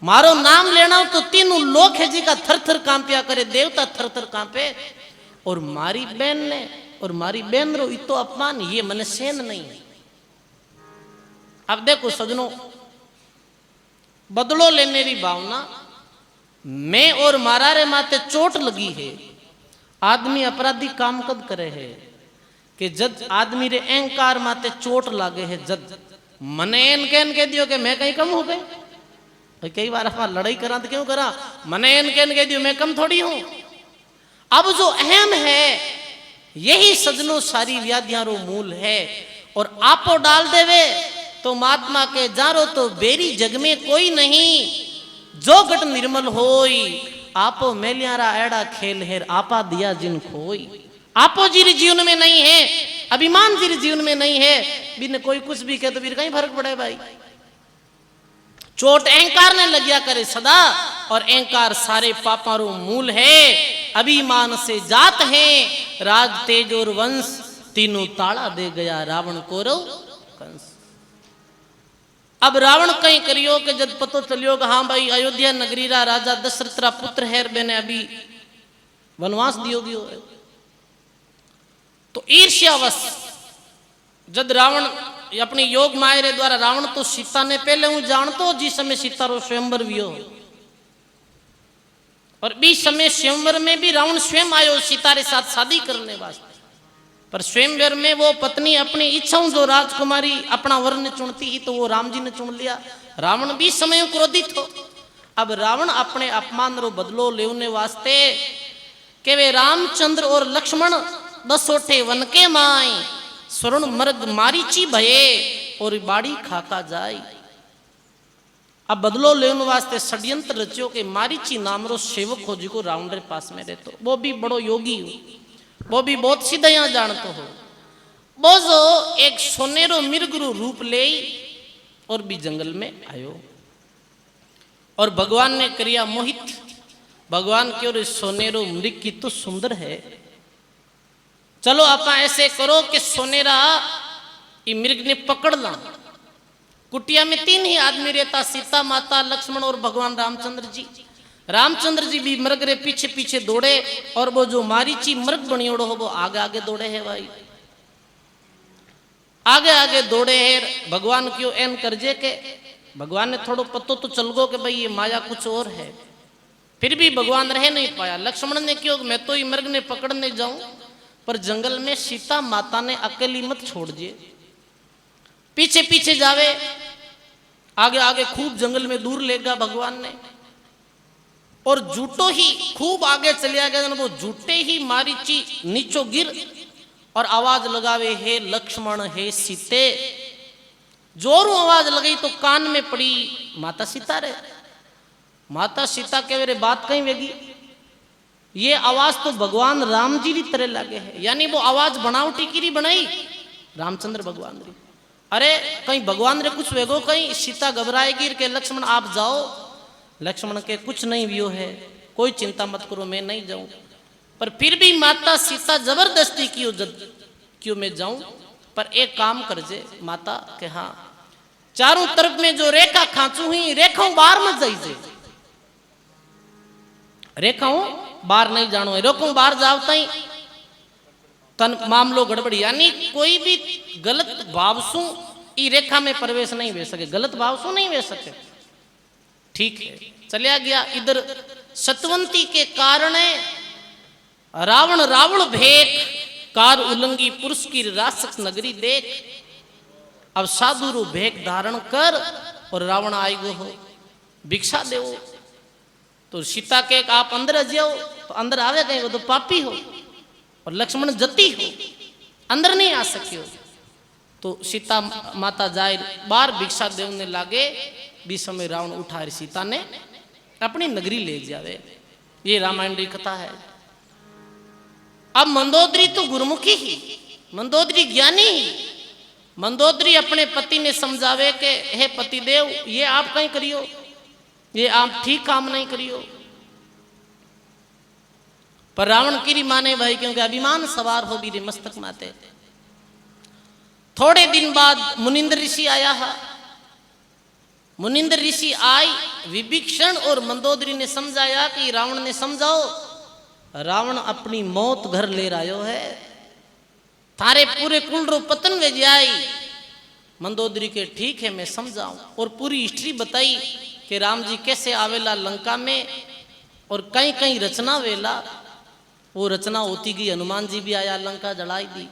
मारो नाम लेना तो तीनों लोक है जी का थर थर कांपिया करे, देवता थर थर कांपे। और मारी बहन ने और मारी बहन रो इतो अपमान, ये मन सहन नहीं है। अब देखो सजनों, बदलो लेने की भावना मैं और मारा रे माते चोट लगी है। आदमी अपराधी काम कद करे है कि जब आदमी रे अहंकार माते चोट लागे है, जब मने एन कहन कह दियो कि मैं कहीं कम हो गए। कई बार अपना लड़ाई करा तो क्यों करा, मने एन कहन कह दियो मैं कम थोड़ी हूं। अब जो अहम है यही सजनों सारी व्याधियां रो मूल है। और आपो डाल देवे तो महात्मा के जारो तो बेरी जग में कोई नहीं, जो गट निर्मल होई आपो मेलियारा एड़ा खेल है, आपा दिया जिन खोई। आपो जीरी जीवन में नहीं है, अभिमान जीरी जीवन में नहीं है, बिन कोई कुछ भी कहे तो फिर कहीं फर्क पड़े भाई। चोट अहंकार ने लगिया करे सदा, और अहंकार सारे पापों रो मूल है। अभिमान से जात है राज तेज और वंश, तीनों ताड़ा दे गया रावण को रो कंस। अब रावण कहीं करियो कि जब पतो चलियो कि हाँ भाई अयोध्या नगरी रा राजा दशरथ रा पुत्र है, मैंने अभी वनवास दियो दियो है। तो ईर्ष्यावश जब रावण अपने योग माया रे द्वारा, रावण तो सीता ने पहले हूं जानतो जिस समय सीता रो स्वयंवर भी हो, और बीच समय स्वयंवर में भी रावण स्वयं आयो सीता रे साथ शादी करने वास्ते। पर स्वयंवर में वो पत्नी अपनी इच्छाओं जो राजकुमारी अपना वर ने चुनती ही, तो वो राम जी ने चुन लिया। रावण भी समय क्रोधित हो। अब रावण अपने अपमान रो बदलो लेने वास्ते के वे रामचंद्र और लक्ष्मण दसोठे वन के माए, स्वर्ण मर्ग मारीची भये और बाड़ी खाका जाए। अब बदलो लेने वास्ते षड्यंत्र रचियो के मारीची नाम रो सेवक हो जी को रावण रे पास में रहतो, वो भी बड़ो योगी हो, वो भी बहुत सीधा यहाँ जानतो हो। वो जो एक सोनेरो मिर्गरू रूप ले और भी जंगल में आयो और भगवान ने करिया मोहित। भगवान क्यों रे सोनेरो मृग की तो सुंदर है, चलो आप ऐसे करो कि सोनेरा ये मृग ने पकड़ ला। कुटिया में 3 ही आदमी रहता, सीता माता लक्ष्मण और भगवान रामचंद्र जी। रामचंद्र जी भी मृग रे पीछे पीछे दौड़े और वो जो मारीची मृग बनियोड़ो हो वो आगे आगे दौड़े है भाई, आगे आगे दौड़े है। भगवान क्यों एन करजे के भगवान ने थोड़ो पतो तो चल गो कि भाई ये माया कुछ और है, फिर भी भगवान रह नहीं पाया। लक्ष्मण ने क्यों, मैं तो ये मृग ने पकड़ने जाऊं, पर जंगल में सीता माता ने अकेली मत छोड़ दिए, पीछे पीछे जावे, आगे आगे खूब जंगल में दूर लेगा भगवान ने। और जूटो ही खूब आगे चलिया गया, वो जूटे ही मारीची नीचो गिर और आवाज लगावे, हे लक्ष्मण हे सीते। जोरू आवाज लगाई तो कान में पड़ी माता सीता रे। माता सीता के रे बात कहीं वेगी, ये आवाज तो भगवान राम जी की तरह लगे है, यानी वो आवाज बनावटी की री बनाई रामचंद्र भगवान री। अरे कहीं भगवान रे कुछ वेगो, कहीं सीता घबराएगी के लक्ष्मण आप जाओ। लक्ष्मण के कुछ नहीं व्यो है, कोई चिंता मत करो, मैं नहीं जाऊं। पर फिर भी माता सीता जबरदस्ती क्यों मैं जाऊं, पर एक काम कर जे माता के हाँ चारों तरफ में जो रेखा खांचू हुई रेखाओं बाहर मत जाइए, रेखाओं बाहर नहीं जानो है, रोको बाहर जाओ तई तन मामलो गड़बड़, यानी कोई भी गलत भावसु ई रेखा में प्रवेश नहीं वे सके, गलत भावसु नहीं वे सके। ठीक है, चलिया गया इधर। सतवंती के कारण रावण रावण भेक कार उल्लंघी पुरुष की राक्षस नगरी देख। अब साधु रू भेक धारण कर और रावण आएगो हो भिक्षा देवो। तो सीता के आप अंदर जाओ, तो अंदर आवे कहीं वो तो पापी हो, और लक्ष्मण जती हो अंदर नहीं आ सकियो। तो सीता माता जाए बार भिक्षा देवने लागे, भी समय रावण उठा सीता ने अपनी नगरी ले जावे। ये रामायण की कथा है। अब मंदोदरी तो गुरुमुखी ही, मंदोदरी ज्ञानी ही। मंदोदरी अपने पति ने समझावे के हे पति देव, ये आप कहीं करियो, ये आप ठीक काम नहीं करियो। पर रावण की माने भाई, क्योंकि अभिमान सवार हो भी रे मस्तक माते। थोड़े दिन बाद मुनिंद्र ऋषि आया है। मुनिंद्र ऋषि आई, विभीषण और मंदोदरी ने समझाया कि रावण ने समझाओ, रावण अपनी मौत घर ले रहा है, थारे पूरे कुल रो पतन वे जाई। मंदोदरी के ठीक है मैं समझाऊं, और पूरी हिस्ट्री बताई कि राम जी कैसे आवेला लंका में, और कहीं कहीं रचना वेला वो रचना होती गई। हनुमान जी भी आया, लंका जलाई दी।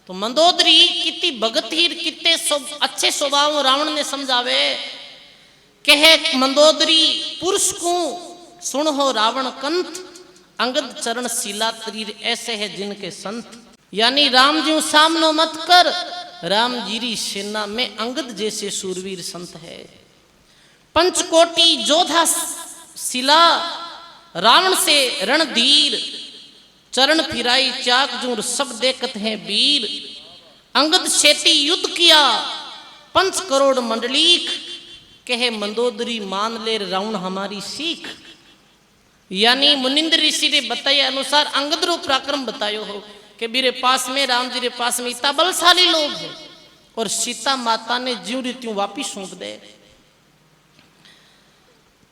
तो मंदोदरी कितनी भगतहीर कितने अच्छे स्वभाव रावण ने समझावे, कहे मंदोदरी पुरुष को सुन हो रावण कंत, अंगद चरण शिला तरीर ऐसे है जिनके संत। यानी राम जी सामनो मत कर, राम जीरी सेना में अंगद जैसे सूरवीर संत है। पंचकोटि जोधा शिला रावण से रणधीर, चरण फिराई चाक जूर सब देखत हैं वीर। अंगद सेती युद्ध किया 5 करोड़ मंडलीक, कहे मंदोदरी मान ले रावण हमारी सीख। यानी मुनिंद्र ऋषि ने बताए अनुसार अंगद रो पराक्रम बतायो हो कि मेरे पास में राम जी के पास में इतना बलशाली लोग है, और सीता माता ने ज्यों रीत्यों वापिस सौंप दे।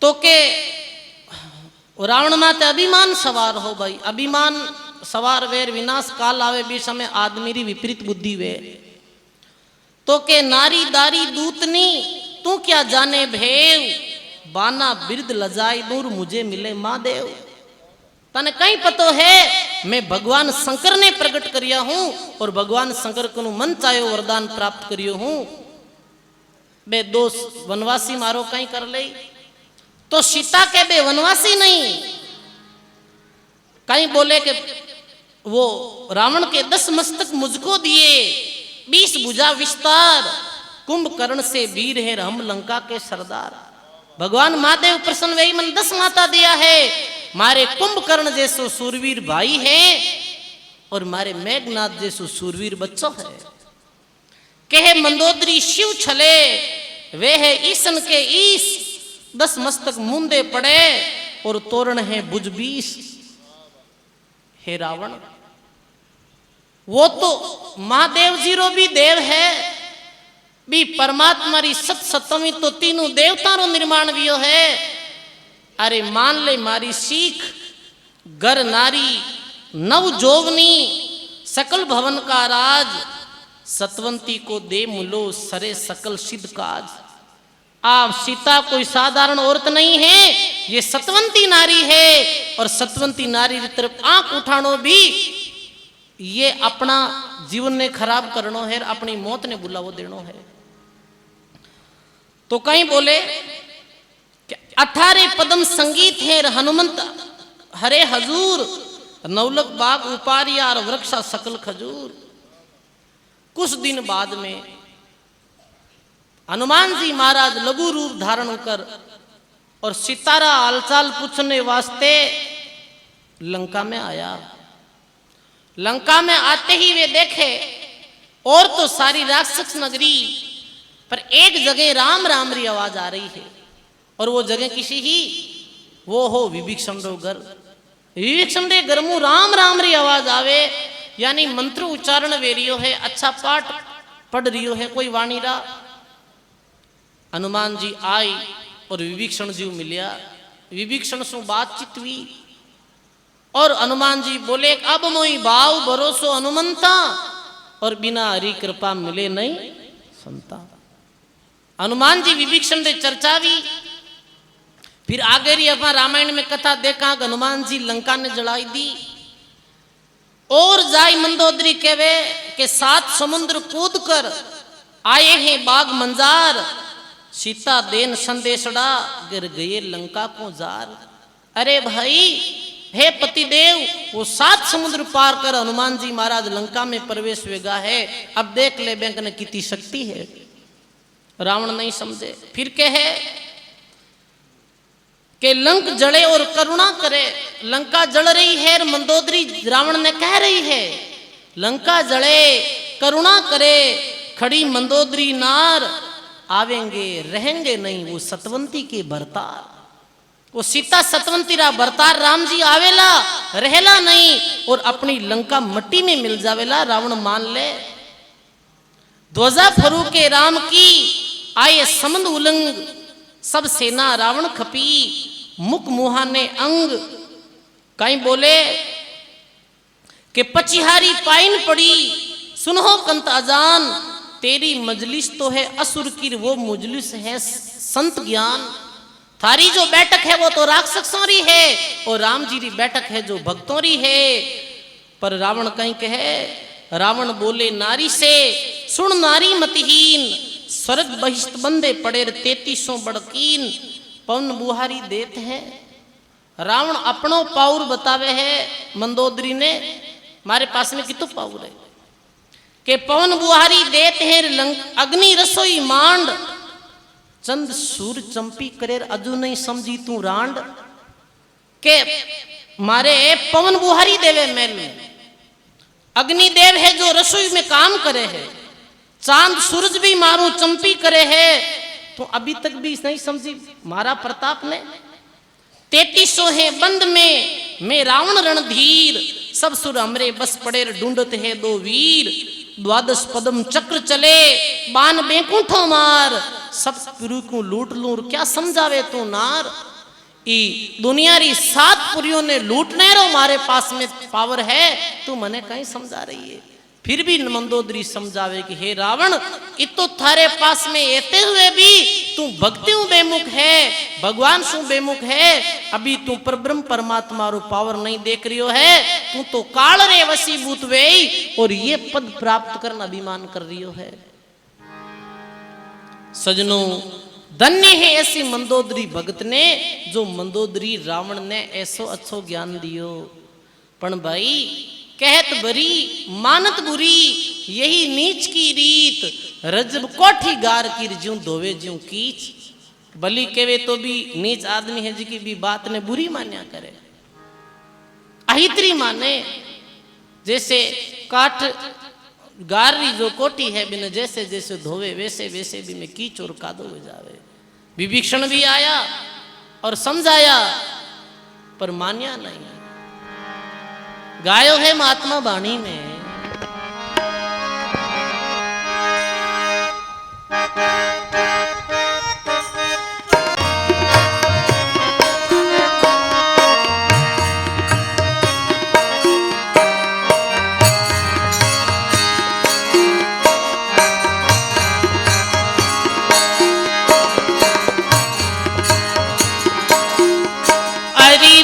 तो के रावण माते अभिमान सवार हो भाई, अभिमान सवार वेर विनाश काल आवे भी समय आदमी री विपरीत बुद्धि वे। तो के नारी दारी दूतनी तू क्या जाने भेव, बाना बिरद लजाई दूर मुझे मिले महादेव। तने कहीं पतो है मैं भगवान शंकर ने प्रकट करिया हूं, और भगवान शंकर को मन चाहे वरदान प्राप्त करियो हूं। बे दोष वनवासी मारो कहीं कर ले, तो सीता के बे वनवासी नहीं, कहीं बोले कि वो रावण के 10 मस्तक मुझको दिए, 20 भुजा विस्तार, कुंभकर्ण से वीर है हम लंका के सरदार। भगवान महादेव प्रसन्न वही मन 10 माता दिया है। मारे कुंभकर्ण जैसो सूरवीर भाई है और मारे मेघनाथ जैसो सूरवीर बच्चों है। कहे मंदोदरी शिव छले वे है ईसन के ईस, 10 मस्तक मुंदे पड़े और तोरण है भुज 20। हे रावण, वो तो महादेव जी रो भी देव है भी परमात्मा री सतमी तो तीनों देवता रो निर्माण भी है। अरे मान ले मारी सीख, गर नारी नव जोवनी सकल भवन का राज, सतवंती को दे मुलो सरे सकल सिद्ध काज। आप सीता कोई साधारण औरत नहीं है, ये सतवंती नारी है और सतवंती नारी की तरफ आंख उठानो भी ये अपना जीवन ने खराब करनो है, अपनी मौत ने बुलावो देनो है। तो कहीं बोले 18 पदम संगीत है हनुमंत हरे हजूर, नवलक बाग उपारिया और वृक्षा सकल खजूर। कुछ दिन बाद में हनुमान जी महाराज लघु रूप धारण कर और सितारा हालचाल पूछने वास्ते लंका में आया। लंका में आते ही वे देखे और तो सारी राक्षस नगरी पर एक जगह राम राम री आवाज आ रही है और वो जगह किसी ही वो हो विभीषण रो घर। विभीषण रे घर में राम राम री आवाज आवे यानी मंत्र उच्चारण वेरियो है, अच्छा पाठ पढ़ रियो है कोई वाणी रा। हनुमान जी आई और विभीषण जी मिलिया, विभीषण से बातचीत हुई और हनुमान जी बोले अब मोई भाव भरोसो हनुमंता और बिना हरि कृपा मिले नहीं संता। हनुमान जी विभीषण रे चर्चा भी फिर आगे री अपना रामायण में कथा देखा हनुमान जी लंका ने जलाई दी और जाई मंदोदरी कहवे के 7 समुद्र कूद कर आए हैं बाग मंजार, सीता देन संदेशड़ा गिर गए लंका को जार। अरे भाई हे पतिदेव, वो 7 समुद्र पार कर हनुमान जी महाराज लंका में प्रवेश वेगा है। अब देख ले बैंक ने कितनी शक्ति है। रावण नहीं समझे, फिर कहे कि लंक जले और करुणा करे। लंका जल रही है, मंदोदरी रावण ने कह रही है लंका जले करुणा करे, खड़ी मंदोदरी नार आवेंगे रहेंगे नहीं वो सतवंती के भरतार। वो सीता सतवंती रा भरतार राम जी आवेला रहेला नहीं और अपनी लंका मट्टी में मिल जावेला। रावण मान ले ध्वजा फरू के राम की आए समंद उलंग, सब सेना रावण खपी मुख मुहाने अंग। कहीं बोले कि पचिहारी पाइन पड़ी सुनो कंत अजान, तेरी मजलिस तो है असुर की वो मजलिस है संत ज्ञान। थारी जो बैठक है वो तो राक्षसों री है और राम जी की बैठक है जो भक्तों री है। पर रावण कहीं कहे, रावण बोले नारी से सुन नारी मतिहीन, स्वर्ग बहिष्ठ बंदे पड़े 3300 बड़कीन, पवन बुहारी देत है। रावण अपनो पाउर बतावे है मंदोदरी ने, हमारे पास में कितो पाउर है के पवन बुहारी देत है अग्नि रसोई मांड, चंद सूर चंपी करेर अजू नहीं समझी तू रांड। के मारे पवन बुहारी देवे मैल में, अग्निदेव है जो रसोई में काम करे है, चांद सूरज भी मारू चंपी करे है, तो अभी तक भी नहीं समझी मारा प्रताप ने। 3300 है बंद में मैं रावण रणधीर, सब सुर हमरे बस पड़े ढूंढत है 2 वीर। 12 पदम चक्र चले बान बेकुंठो मार, सब पुरु को लूट लूं क्या समझावे तू नार। ई दुनिया री 7 पुरियों ने लूटने रो मारे पास में पावर है, तू मने कहीं समझा रही है। फिर भी मंदोदरी समझावे कि हे रावण इतो थारे पास में एते हुए भी तू भक्ति बेमुख है, भगवान सु बेमुख है, अभी तू परब्रह्म परमात्मा रो पावर नहीं देख रियो है, तू तो काल रे वसीभूत वे और ये पद प्राप्त करना अभिमान कर रियो है। सजनों धन्य है ऐसी मंदोदरी भगत ने जो मंदोदरी रावण ने ऐसो अच्छो ज्ञान दियो। पण भाई कहत बरी मानत बुरी यही नीच की रीत, रजब कोठी गार की ज्यूं धोवे ज्यूं कीच। बलि केवे तो भी नीच आदमी है जी भी बात ने बुरी मान्या करे, अहित्री माने। जैसे काठ गारी जो कोटी है बिन जैसे जैसे धोवे वैसे वैसे भी में कीच और कादो हो जावे। विभीषण भी आया और समझाया पर मान्या नहीं। गायो है महात्मा वाणी में,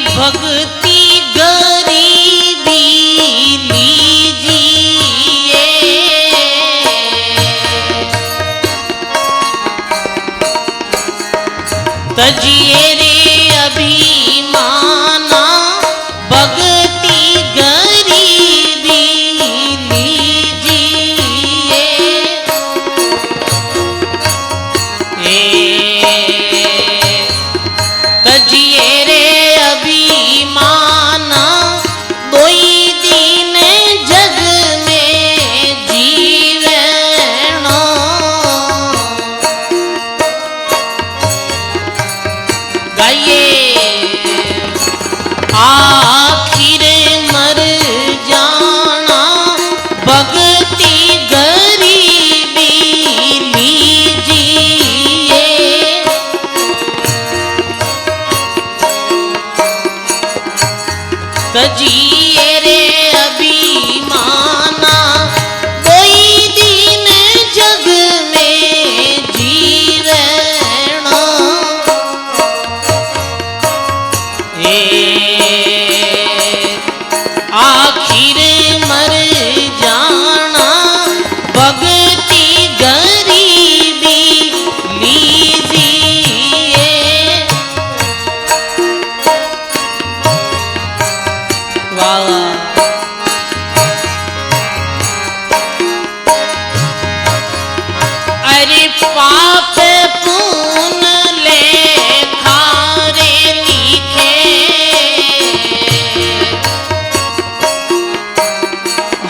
भक्ति गरीबी लीजिए, तजिए रे अभिमाना, भक्ति गरीबी लीजिए। तजिए रे अभिमाना, दोई दिन जग में जीवनो। गाइए आखिर मर जाना, भक्ति गरीबी लीजिए। तजिए रे अभिमाना, कोई दिन जग में जीवनो। आखिर मर जाना, भक्ति गरीबी लीजिए। वाह अरे पाप पुण्य लेखा रे लिखे,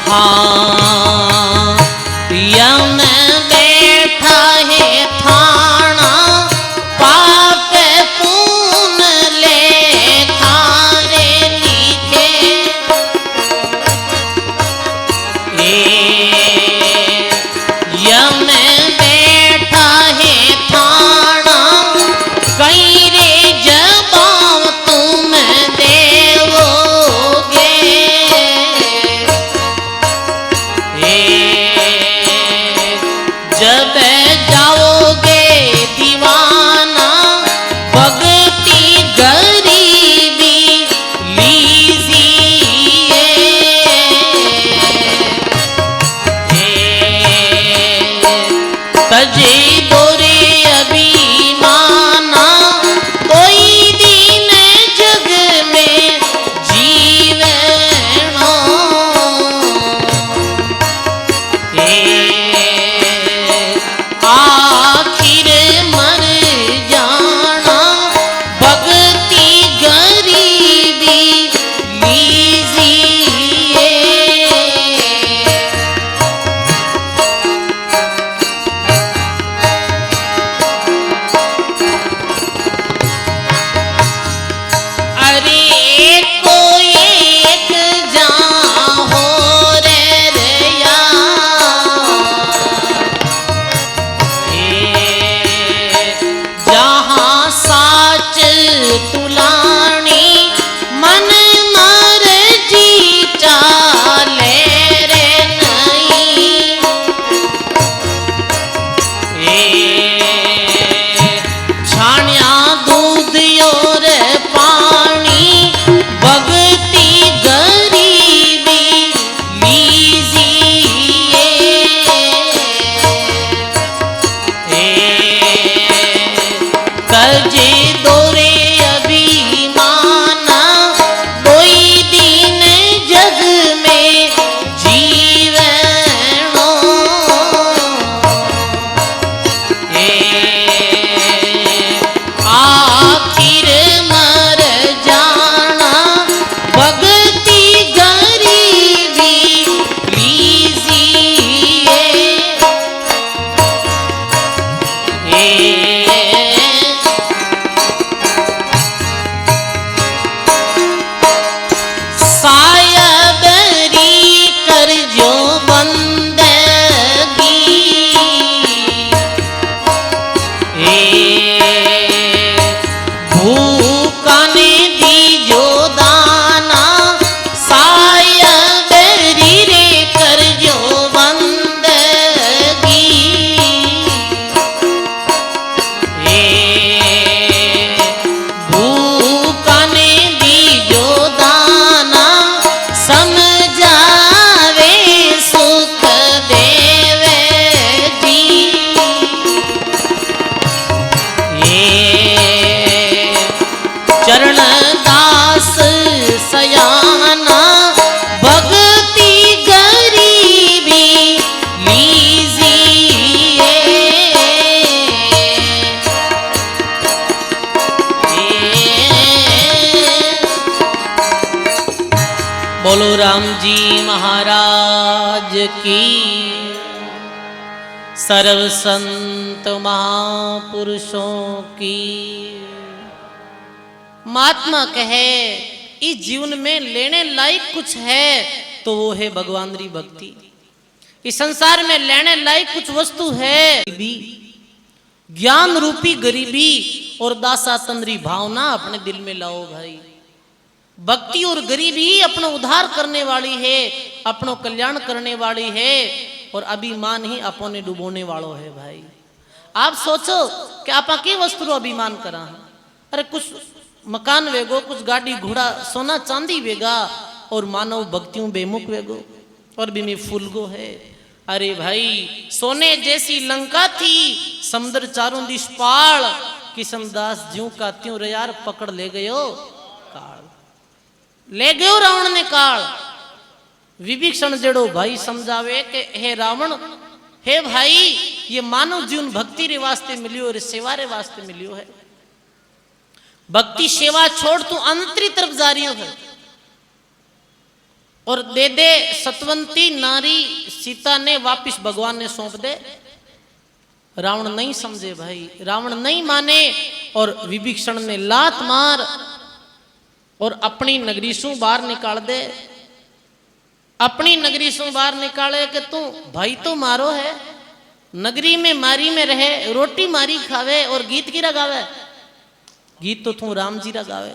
हाँ यम बैठा है थाना, पाप पुण्य लेखा रे लिखे। यम बैठा है थाना, कहीं रे जवाब तुम देवोगे। जब जाओगे दीवाना, भक्ति गरीबी लीजिए। तजे दोरे अभिमाना, कोई दिन जग में जीवनो। आखिर मर जाना, भक्ति गरीबी लीजिए। अरे एको एक जाहो रे रया, जहाँ साच तुलानी, मन मर्जी चाले रे नहीं। छानिया दूध और पानी, भक्ति गरीबी लीजिए। तजे दोरे अभिमाना, कोई दिन जग में जीवनो। राम जी महाराज की, सर्व संत महापुरुषों की। महात्मा कहे इस जीवन में लेने लायक कुछ है तो वो है भगवान री भक्ति। इस संसार में लेने लायक कुछ वस्तु है, ज्ञान रूपी गरीबी और दासातंद्री भावना अपने दिल में लाओ भाई। भक्ति और गरीबी ही अपना उद्धार करने वाली है, अपनो कल्याण करने वाली है, और अभिमान ही अपने डुबोने वालों है भाई। आप सोचो कि आप की वस्तु अभिमान करा, अरे कुछ मकान वेगो, कुछ गाड़ी घोड़ा सोना चांदी वेगा, और मानव भक्तियों बेमुख वेगो और भी में फूलगो है। अरे भाई सोने जैसी लंका थी, समुद्र चारों दिश पाल, किशनदास ज्यों का त्यों रे यार पकड़ ले गयो काल। ले गयो रावण ने काल। विभीषण जेड़ो भाई समझावे कि हे रावण, हे भाई ये मानव जीवन भक्ति रे वास्ते मिलियो और सेवा रे वास्ते मिलियो है। भक्ति सेवा छोड़ तू अंतरी तरफ जा रही है, और दे दे सतवंती नारी सीता ने वापिस भगवान ने सौंप दे। रावण नहीं समझे भाई, रावण नहीं माने, और विभीषण ने लात मार और अपनी नगरी से बाहर निकाल दे। अपनी नगरी से बाहर निकाले कि तू भाई तो मारो है, नगरी में मारी में रहे, रोटी मारी खावे और गीत की गावे। गीत तो तू राम जी रा गावे।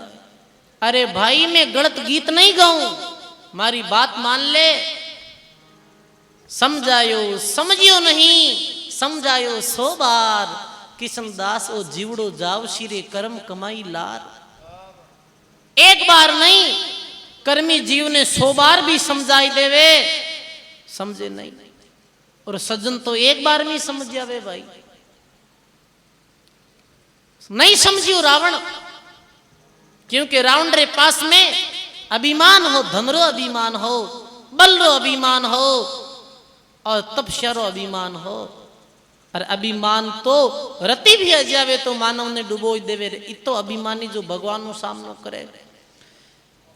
अरे भाई मैं गलत गीत नहीं गाऊं, मारी बात मान ले। समझायो समझियो नहीं, समझायो 100 बार। किशनदास ओ जीवड़ो जाव शिरे कर्म कमाई लार। एक बार नहीं, कर्मी जीव ने 100 बार भी समझाई देवे, समझे नहीं। और सज्जन तो एक बार नहीं समझ जावे भाई। नहीं समझियो रावण, क्योंकि रावण रे पास में अभिमान हो, धन रो अभिमान हो, बल रो अभिमान हो, और तपस्या रो अभिमान हो। और अभिमान तो रति भी आ जावे तो मानव ने डुबो देवे। इतो अभिमानी जो भगवान नो सामनो करे।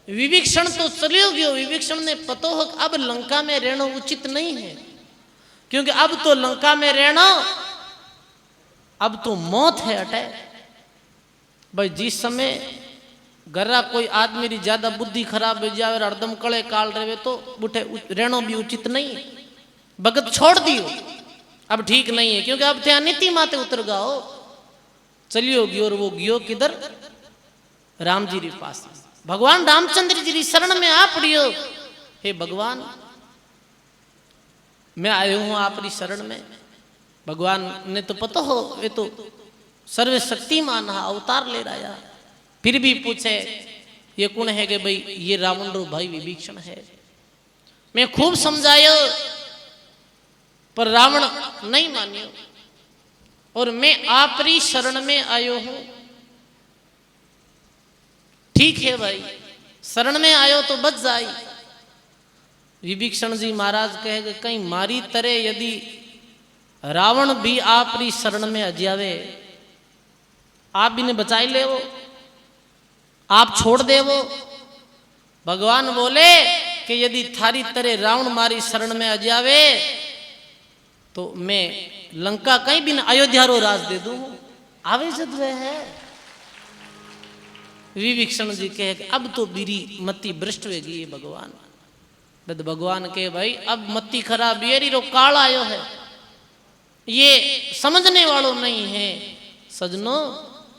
विभीषण तो चलियो गयो। विभीषण ने पतो हो अब लंका में रहना उचित नहीं है, क्योंकि अब तो लंका में रहना, अब तो मौत है अटे भाई। जिस समय गर्रा कोई आदमी री ज्यादा बुद्धि खराब हो जावे, हरदम कले काल रहे तो बुठे रहनो भी उचित नहीं। भगत छोड़ दियो, अब ठीक नहीं है, क्योंकि अब थे नीति माते उतर गाओ। चलियो गियो, और वो गियो किधर? राम जी रे पास। भगवान रामचंद्र जी री शरण में आ पड़ियो। हे भगवान, मैं आयो हूं आपरी शरण में। भगवान ने तो पता हो ये तो सर्वशक्तिमान अवतार ले रहा। फिर भी पूछे ये कौन है? कि भाई ये रावण रो भाई विभीषण है। मैं खूब समझायो पर रावण नहीं मानियो, और मैं आपरी शरण में आयो हूं। ठीक है भाई, शरण में आयो तो बच जाई। विभीषण जी महाराज कहे कहीं मारी तरह यदि रावण भी आपरी शरण में आ जावे, आप भी ने बचाई ले वो, आप छोड़ दे वो। भगवान बोले कि यदि थारी तरह रावण मारी शरण में आ जावे तो मैं लंका कहीं भी न अयोध्या रो राज दे दूं। आवे जदवे है। विभीषण जी कहे अब तो बीरी मति भ्रष्ट होगी ये भगवान। बद भगवान के भाई अब मति खराब ये रो काल आयो है, ये समझने वालों नहीं है। सजनो,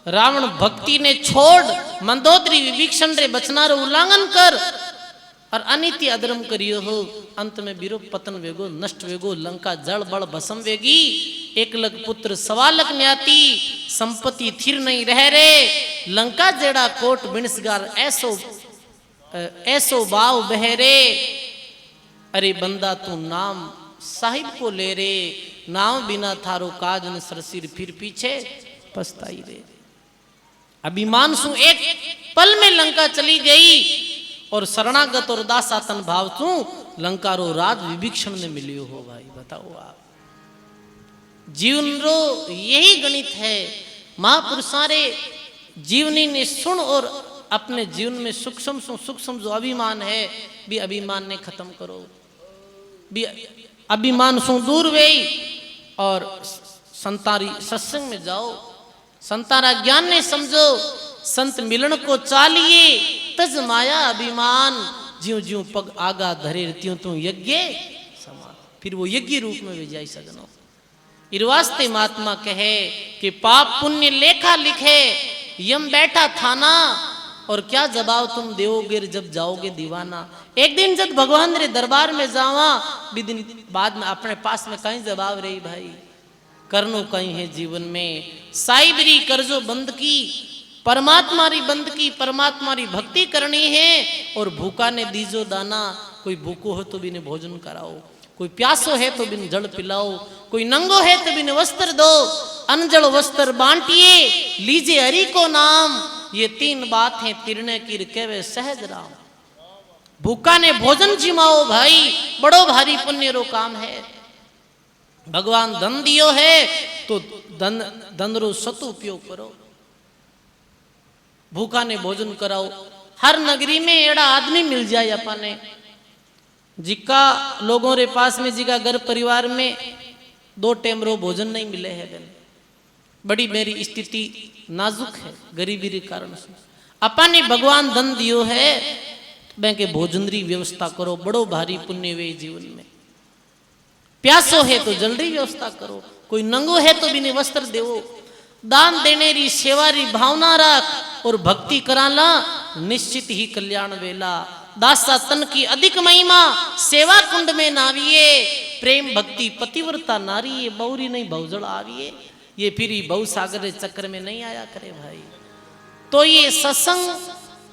रावण भक्ति ने छोड़ मंदोदरी विभीषण रे बचना रो उल्लंघन कर और अनिति अधर्म करियो हो। अंत में बीरो पतन वेगो, नष्ट वेगो, लंका जल बड़ भस्म वेगी। एकलक पुत्र सवालक न्याती, संपत्ति थिर नहीं रह रे। लंका जेड़ा कोट बिणसगार ऐसो ऐसो बाव बहरे। अरे बंदा तू नाम साहिब को ले रे, नाम बिना थारो काज न सरसिर फिर पीछे पछताई रे। अभिमान सु एक पल में लंका चली गई, और शरणागत और दासातन भाव सु लंका रो राज विभीषण ने मिलियो हो। भाई बताओ आप, जीवन रो यही गणित है। महापुरुषा रे जीवनी ने सुन और अपने जीवन में सूक्ष्म जो अभिमान है भी अभिमान ने खत्म करो, भी अभिमान सु दूर वे और संतारी सत्संग में जाओ, संतारा ज्ञान ने समझो, संत मिलन को चालिए तज माया अभिमान, ज्यों ज्यों पग आगा धरे त्यों त्यों यज्ञ समान। फिर वो यज्ञ रूप में भी जाई सजनो। इरवास्ते महात्मा कहे कि पाप पुण्य लेखा लिखे, यम बैठा थाना, और क्या जवाब तुम देओगे जब जाओगे दीवाना। एक दिन जब भगवान रे दरबार में जावा, भी दिन बाद में अपने पास में कहीं जवाब रही भाई, करनो कहीं है जीवन में, साइबरी करजो बंद की, परमात्मा री बंद की, परमात्मा री भक्ति करनी है, और भूखा ने दीजो दाना, कोई भूखो हो तो बिन भोजन कराओ, कोई प्यासो है तो बिन जल पिलाओ, कोई नंगो है तो बिन वस्त्र दो, अनजल वस्त्र बांटिए, लीजिए हरि को नाम, ये तीन बात हैं तिरने की केवे सहज राम। भूखा ने भोजन जिमाओ भाई, बड़ो भारी पुण्य रो काम है। भगवान धन दियो है तो धन रो सत उपयोग करो, भूखा ने भोजन कराओ। हर नगरी में एड़ा आदमी मिल जाए अपने, जिका लोगों रे पास में, जिका घर परिवार में 2 टाइम रो भोजन नहीं मिले है। बड़ी मेरी स्थिति नाजुक है गरीबी के कारण से, अपने भगवान धन दियो है, बैंक भोजन री व्यवस्था करो, बड़ो भारी पुण्य वे जीवन में। प्यासो है तो जल्दी व्यवस्था करो, कोई नंगो है तो बिना वस्त्र देवो, दान देने री सेवा री भावना रख, और भक्ति कराला निश्चित ही कल्याण वेला। दासा तन की अधिक महिमा, सेवा कुंड में नाविये, प्रेम भक्ति पतिव्रता नारी, ये बौरी नहीं बहुजल आविये, ये फिर बहु सागर चक्र में नहीं आया करे भाई। तो ये सत्संग,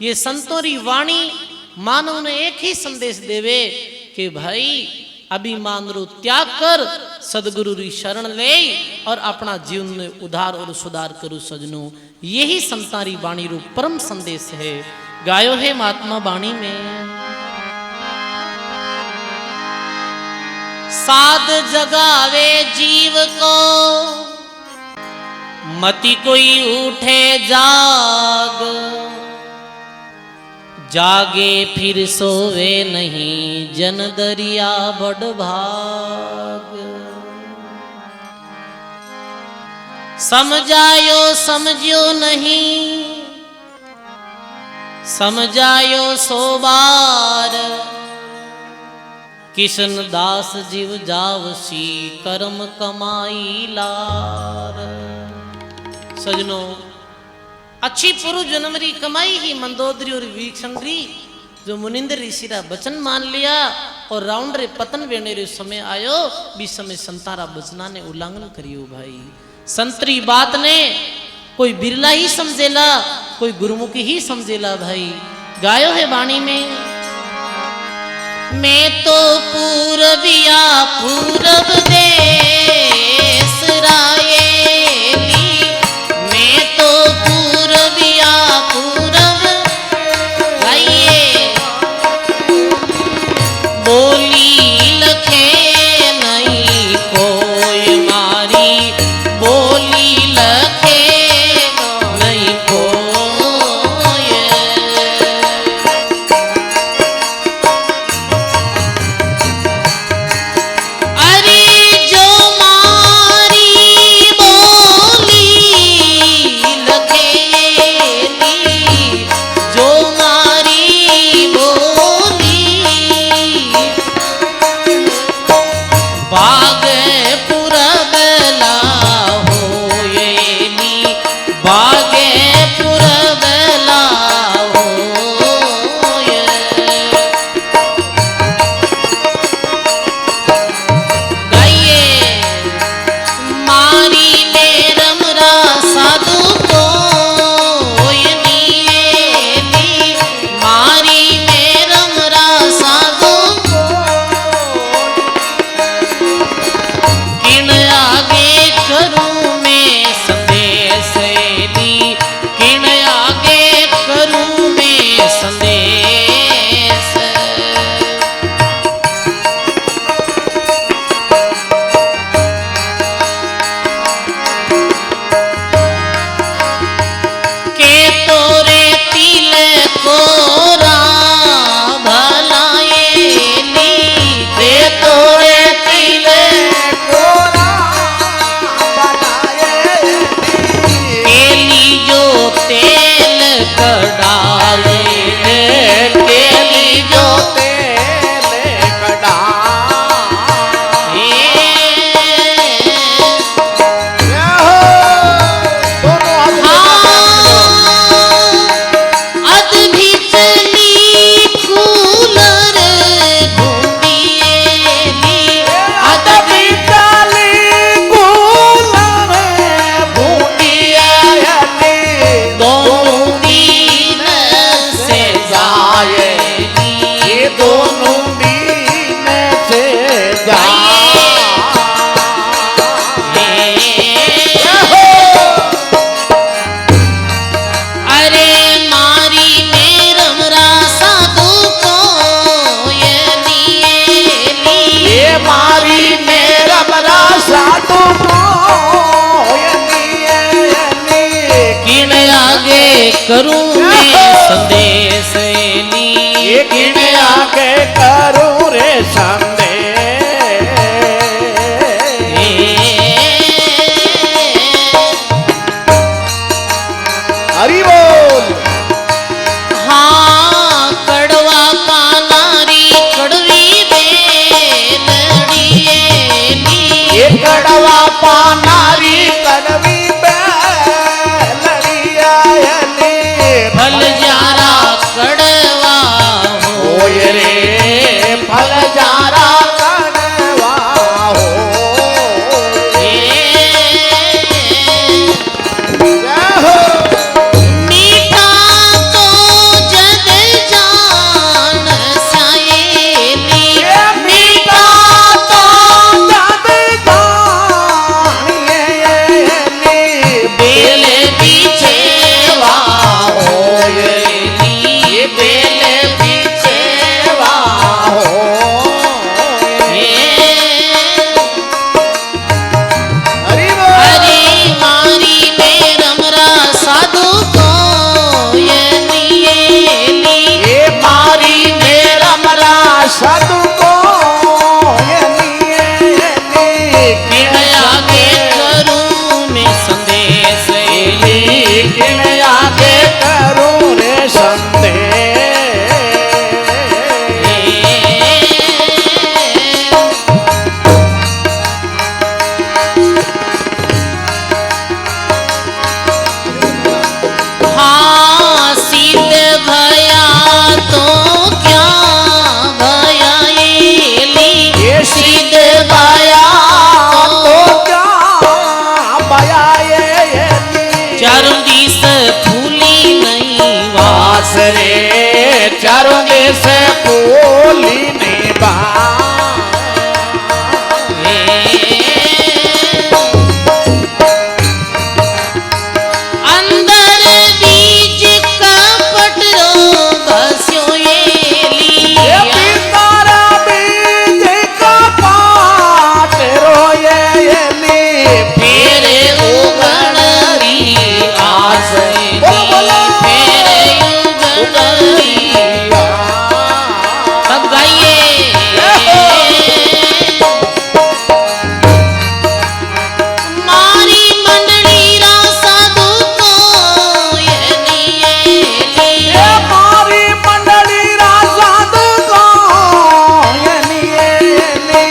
ये संतों री वाणी मानव ने एक ही संदेश देवे कि भाई अभिमान रो त्याग कर, सदगुरु री शरण ले, और अपना जीवन में उधार और सुधार करो सजनो। यही संतारी वाणी रो परम संदेश है, गायो है महात्मा वाणी में। साध जगावे जीव को, मति कोई उठे जाग, जागे फिर सोवे नहीं, जन दरिया बड़ भाग। समझायो समझियो नहीं, समझायो सो बार, किशन दास जीव जावसी, कर्म कमाई लार। सजनो, अच्छी पूर्व जन्म री कमाई ही मंदोदरी और वीक्षणरी, जो मुनिंद्र ऋषि रा वचन मान लिया, और राउंड रे पतन वेने रे समय आयो, भी समय संतारा बचना ने उल्लंघन करियो भाई। संतरी बात ने कोई बिरला ही समझेला, कोई गुरुमुखी ही समझेला भाई। गायो है वाणी में, मैं तो पूरबिया पूरब देश रायेली, मैं तो पूरबिया पूरब राये, बोली लखे नहीं कोई मारी, बोली लखे नहीं कोई। अरे जो करूं मैं संदेश ली, किन आगे करूं रे संदेश। हरि बोल। हाँ कड़वा पानारी कड़वी बेलड़िएली, ये कड़वा पानारी कड़वी बेलड़िएली, फल जारा कड़वा होय रे फल जारा कड़वा हो। जय हो। मीठा तो जग जान सायेली, मीठा तो जग जानिएली, बेल बिछेवा होयली, बेल बिछेवा हो। हरि बोल। हरी मारी बेरमरा साधु को यनिएली, ये मारी मेरा मरा साधु को यनिएली, किन आगे करूं मैं संदेश ली, किन आगे करूं रे संदेश। हाँ सिद्ध भया तो क्या भयाएली, ये सिद्ध भया तो क्या भयाएली, चारों दिस फूली नहीं वास रे चारों देश फूली ने बा। अंदर बीज कपट रो बस्यो एली, ये पितारा बीज का पाट रोयेली, फेरे उगणरी आस बोलो बोलो। फेरे उगणरी सब गाइए। मारी मंडली रा साधु को यनिएली, ये मारी मंडली रासाधु को यनिएली,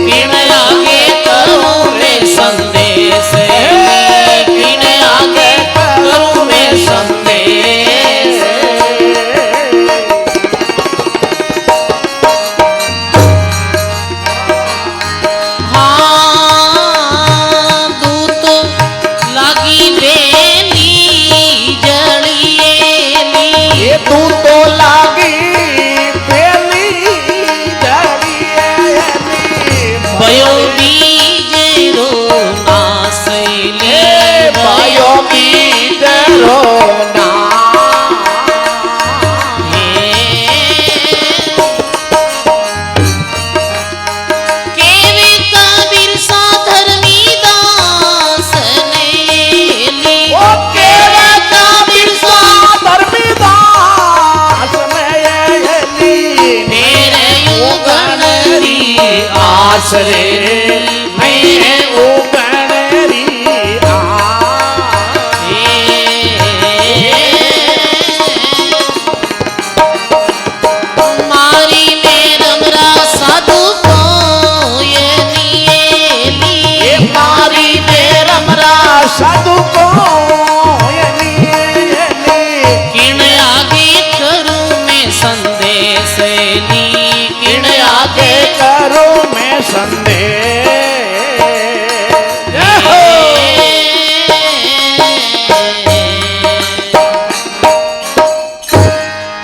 किन आगे करूं मैं संदेश ली, किन आगे करूं मैं संदेश। हाँ दूत लागी बेली जड़िएली, ये तू तो लागी पेली जड़िएली, भयो बीज रो नासैली, भयो बीज रोना। केवे कबीर सा धर्मी दास नेली, ओ केवे कबीर सा धर्मीदास नेली, मेरे उगणरी आस रे मैं उगणरी मारी मेरमरा साधु को यनिएली, ये मारी मेरा मरा साधु को यनिएली, किन आगे करूं मैं संदेश ली, किन आगे करूं मैं संदेश। जय हो।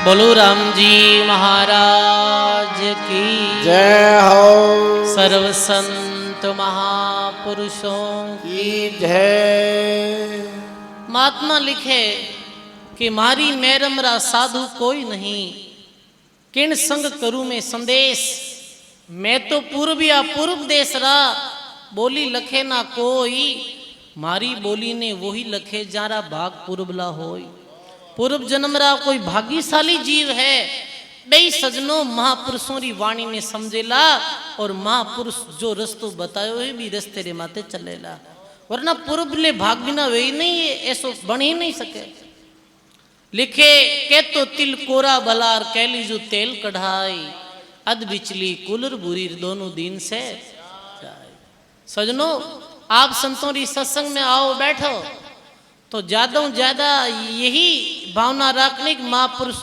बोलो राम जी महाराज की जय हो। सर्व संत महापुरुषों की जय। महात्मा लिखे कि मारी मैरमरा साधु कोई नहीं, किन संग करूं मैं संदेश। मैं तो पूर्विया पूर्व देश रा, बोली लखे ना कोई, मारी बोली ने वही लखे जारा भाग पूर्वला होई। पूर्व जन्म रा कोई भाग्यशाली जीव है दई सजनो महापुरुषों री वाणी ने समझेला और महापुरुष जो रस्तो बतायो है भी रस्ते रे माते चलेला वरना पूर्व ले भाग बिना वे ही नहीं है ऐसो बन ही नहीं सके लिखे के तो तिल कोरा बलार कैली जो तेल कढ़ाई अध बिचली कुलर बुरी दोनों दिन से जाए। सजनो आप संतों री सत्संग में आओ बैठो तो ज्यादा यही भावना रखने महापुरुषों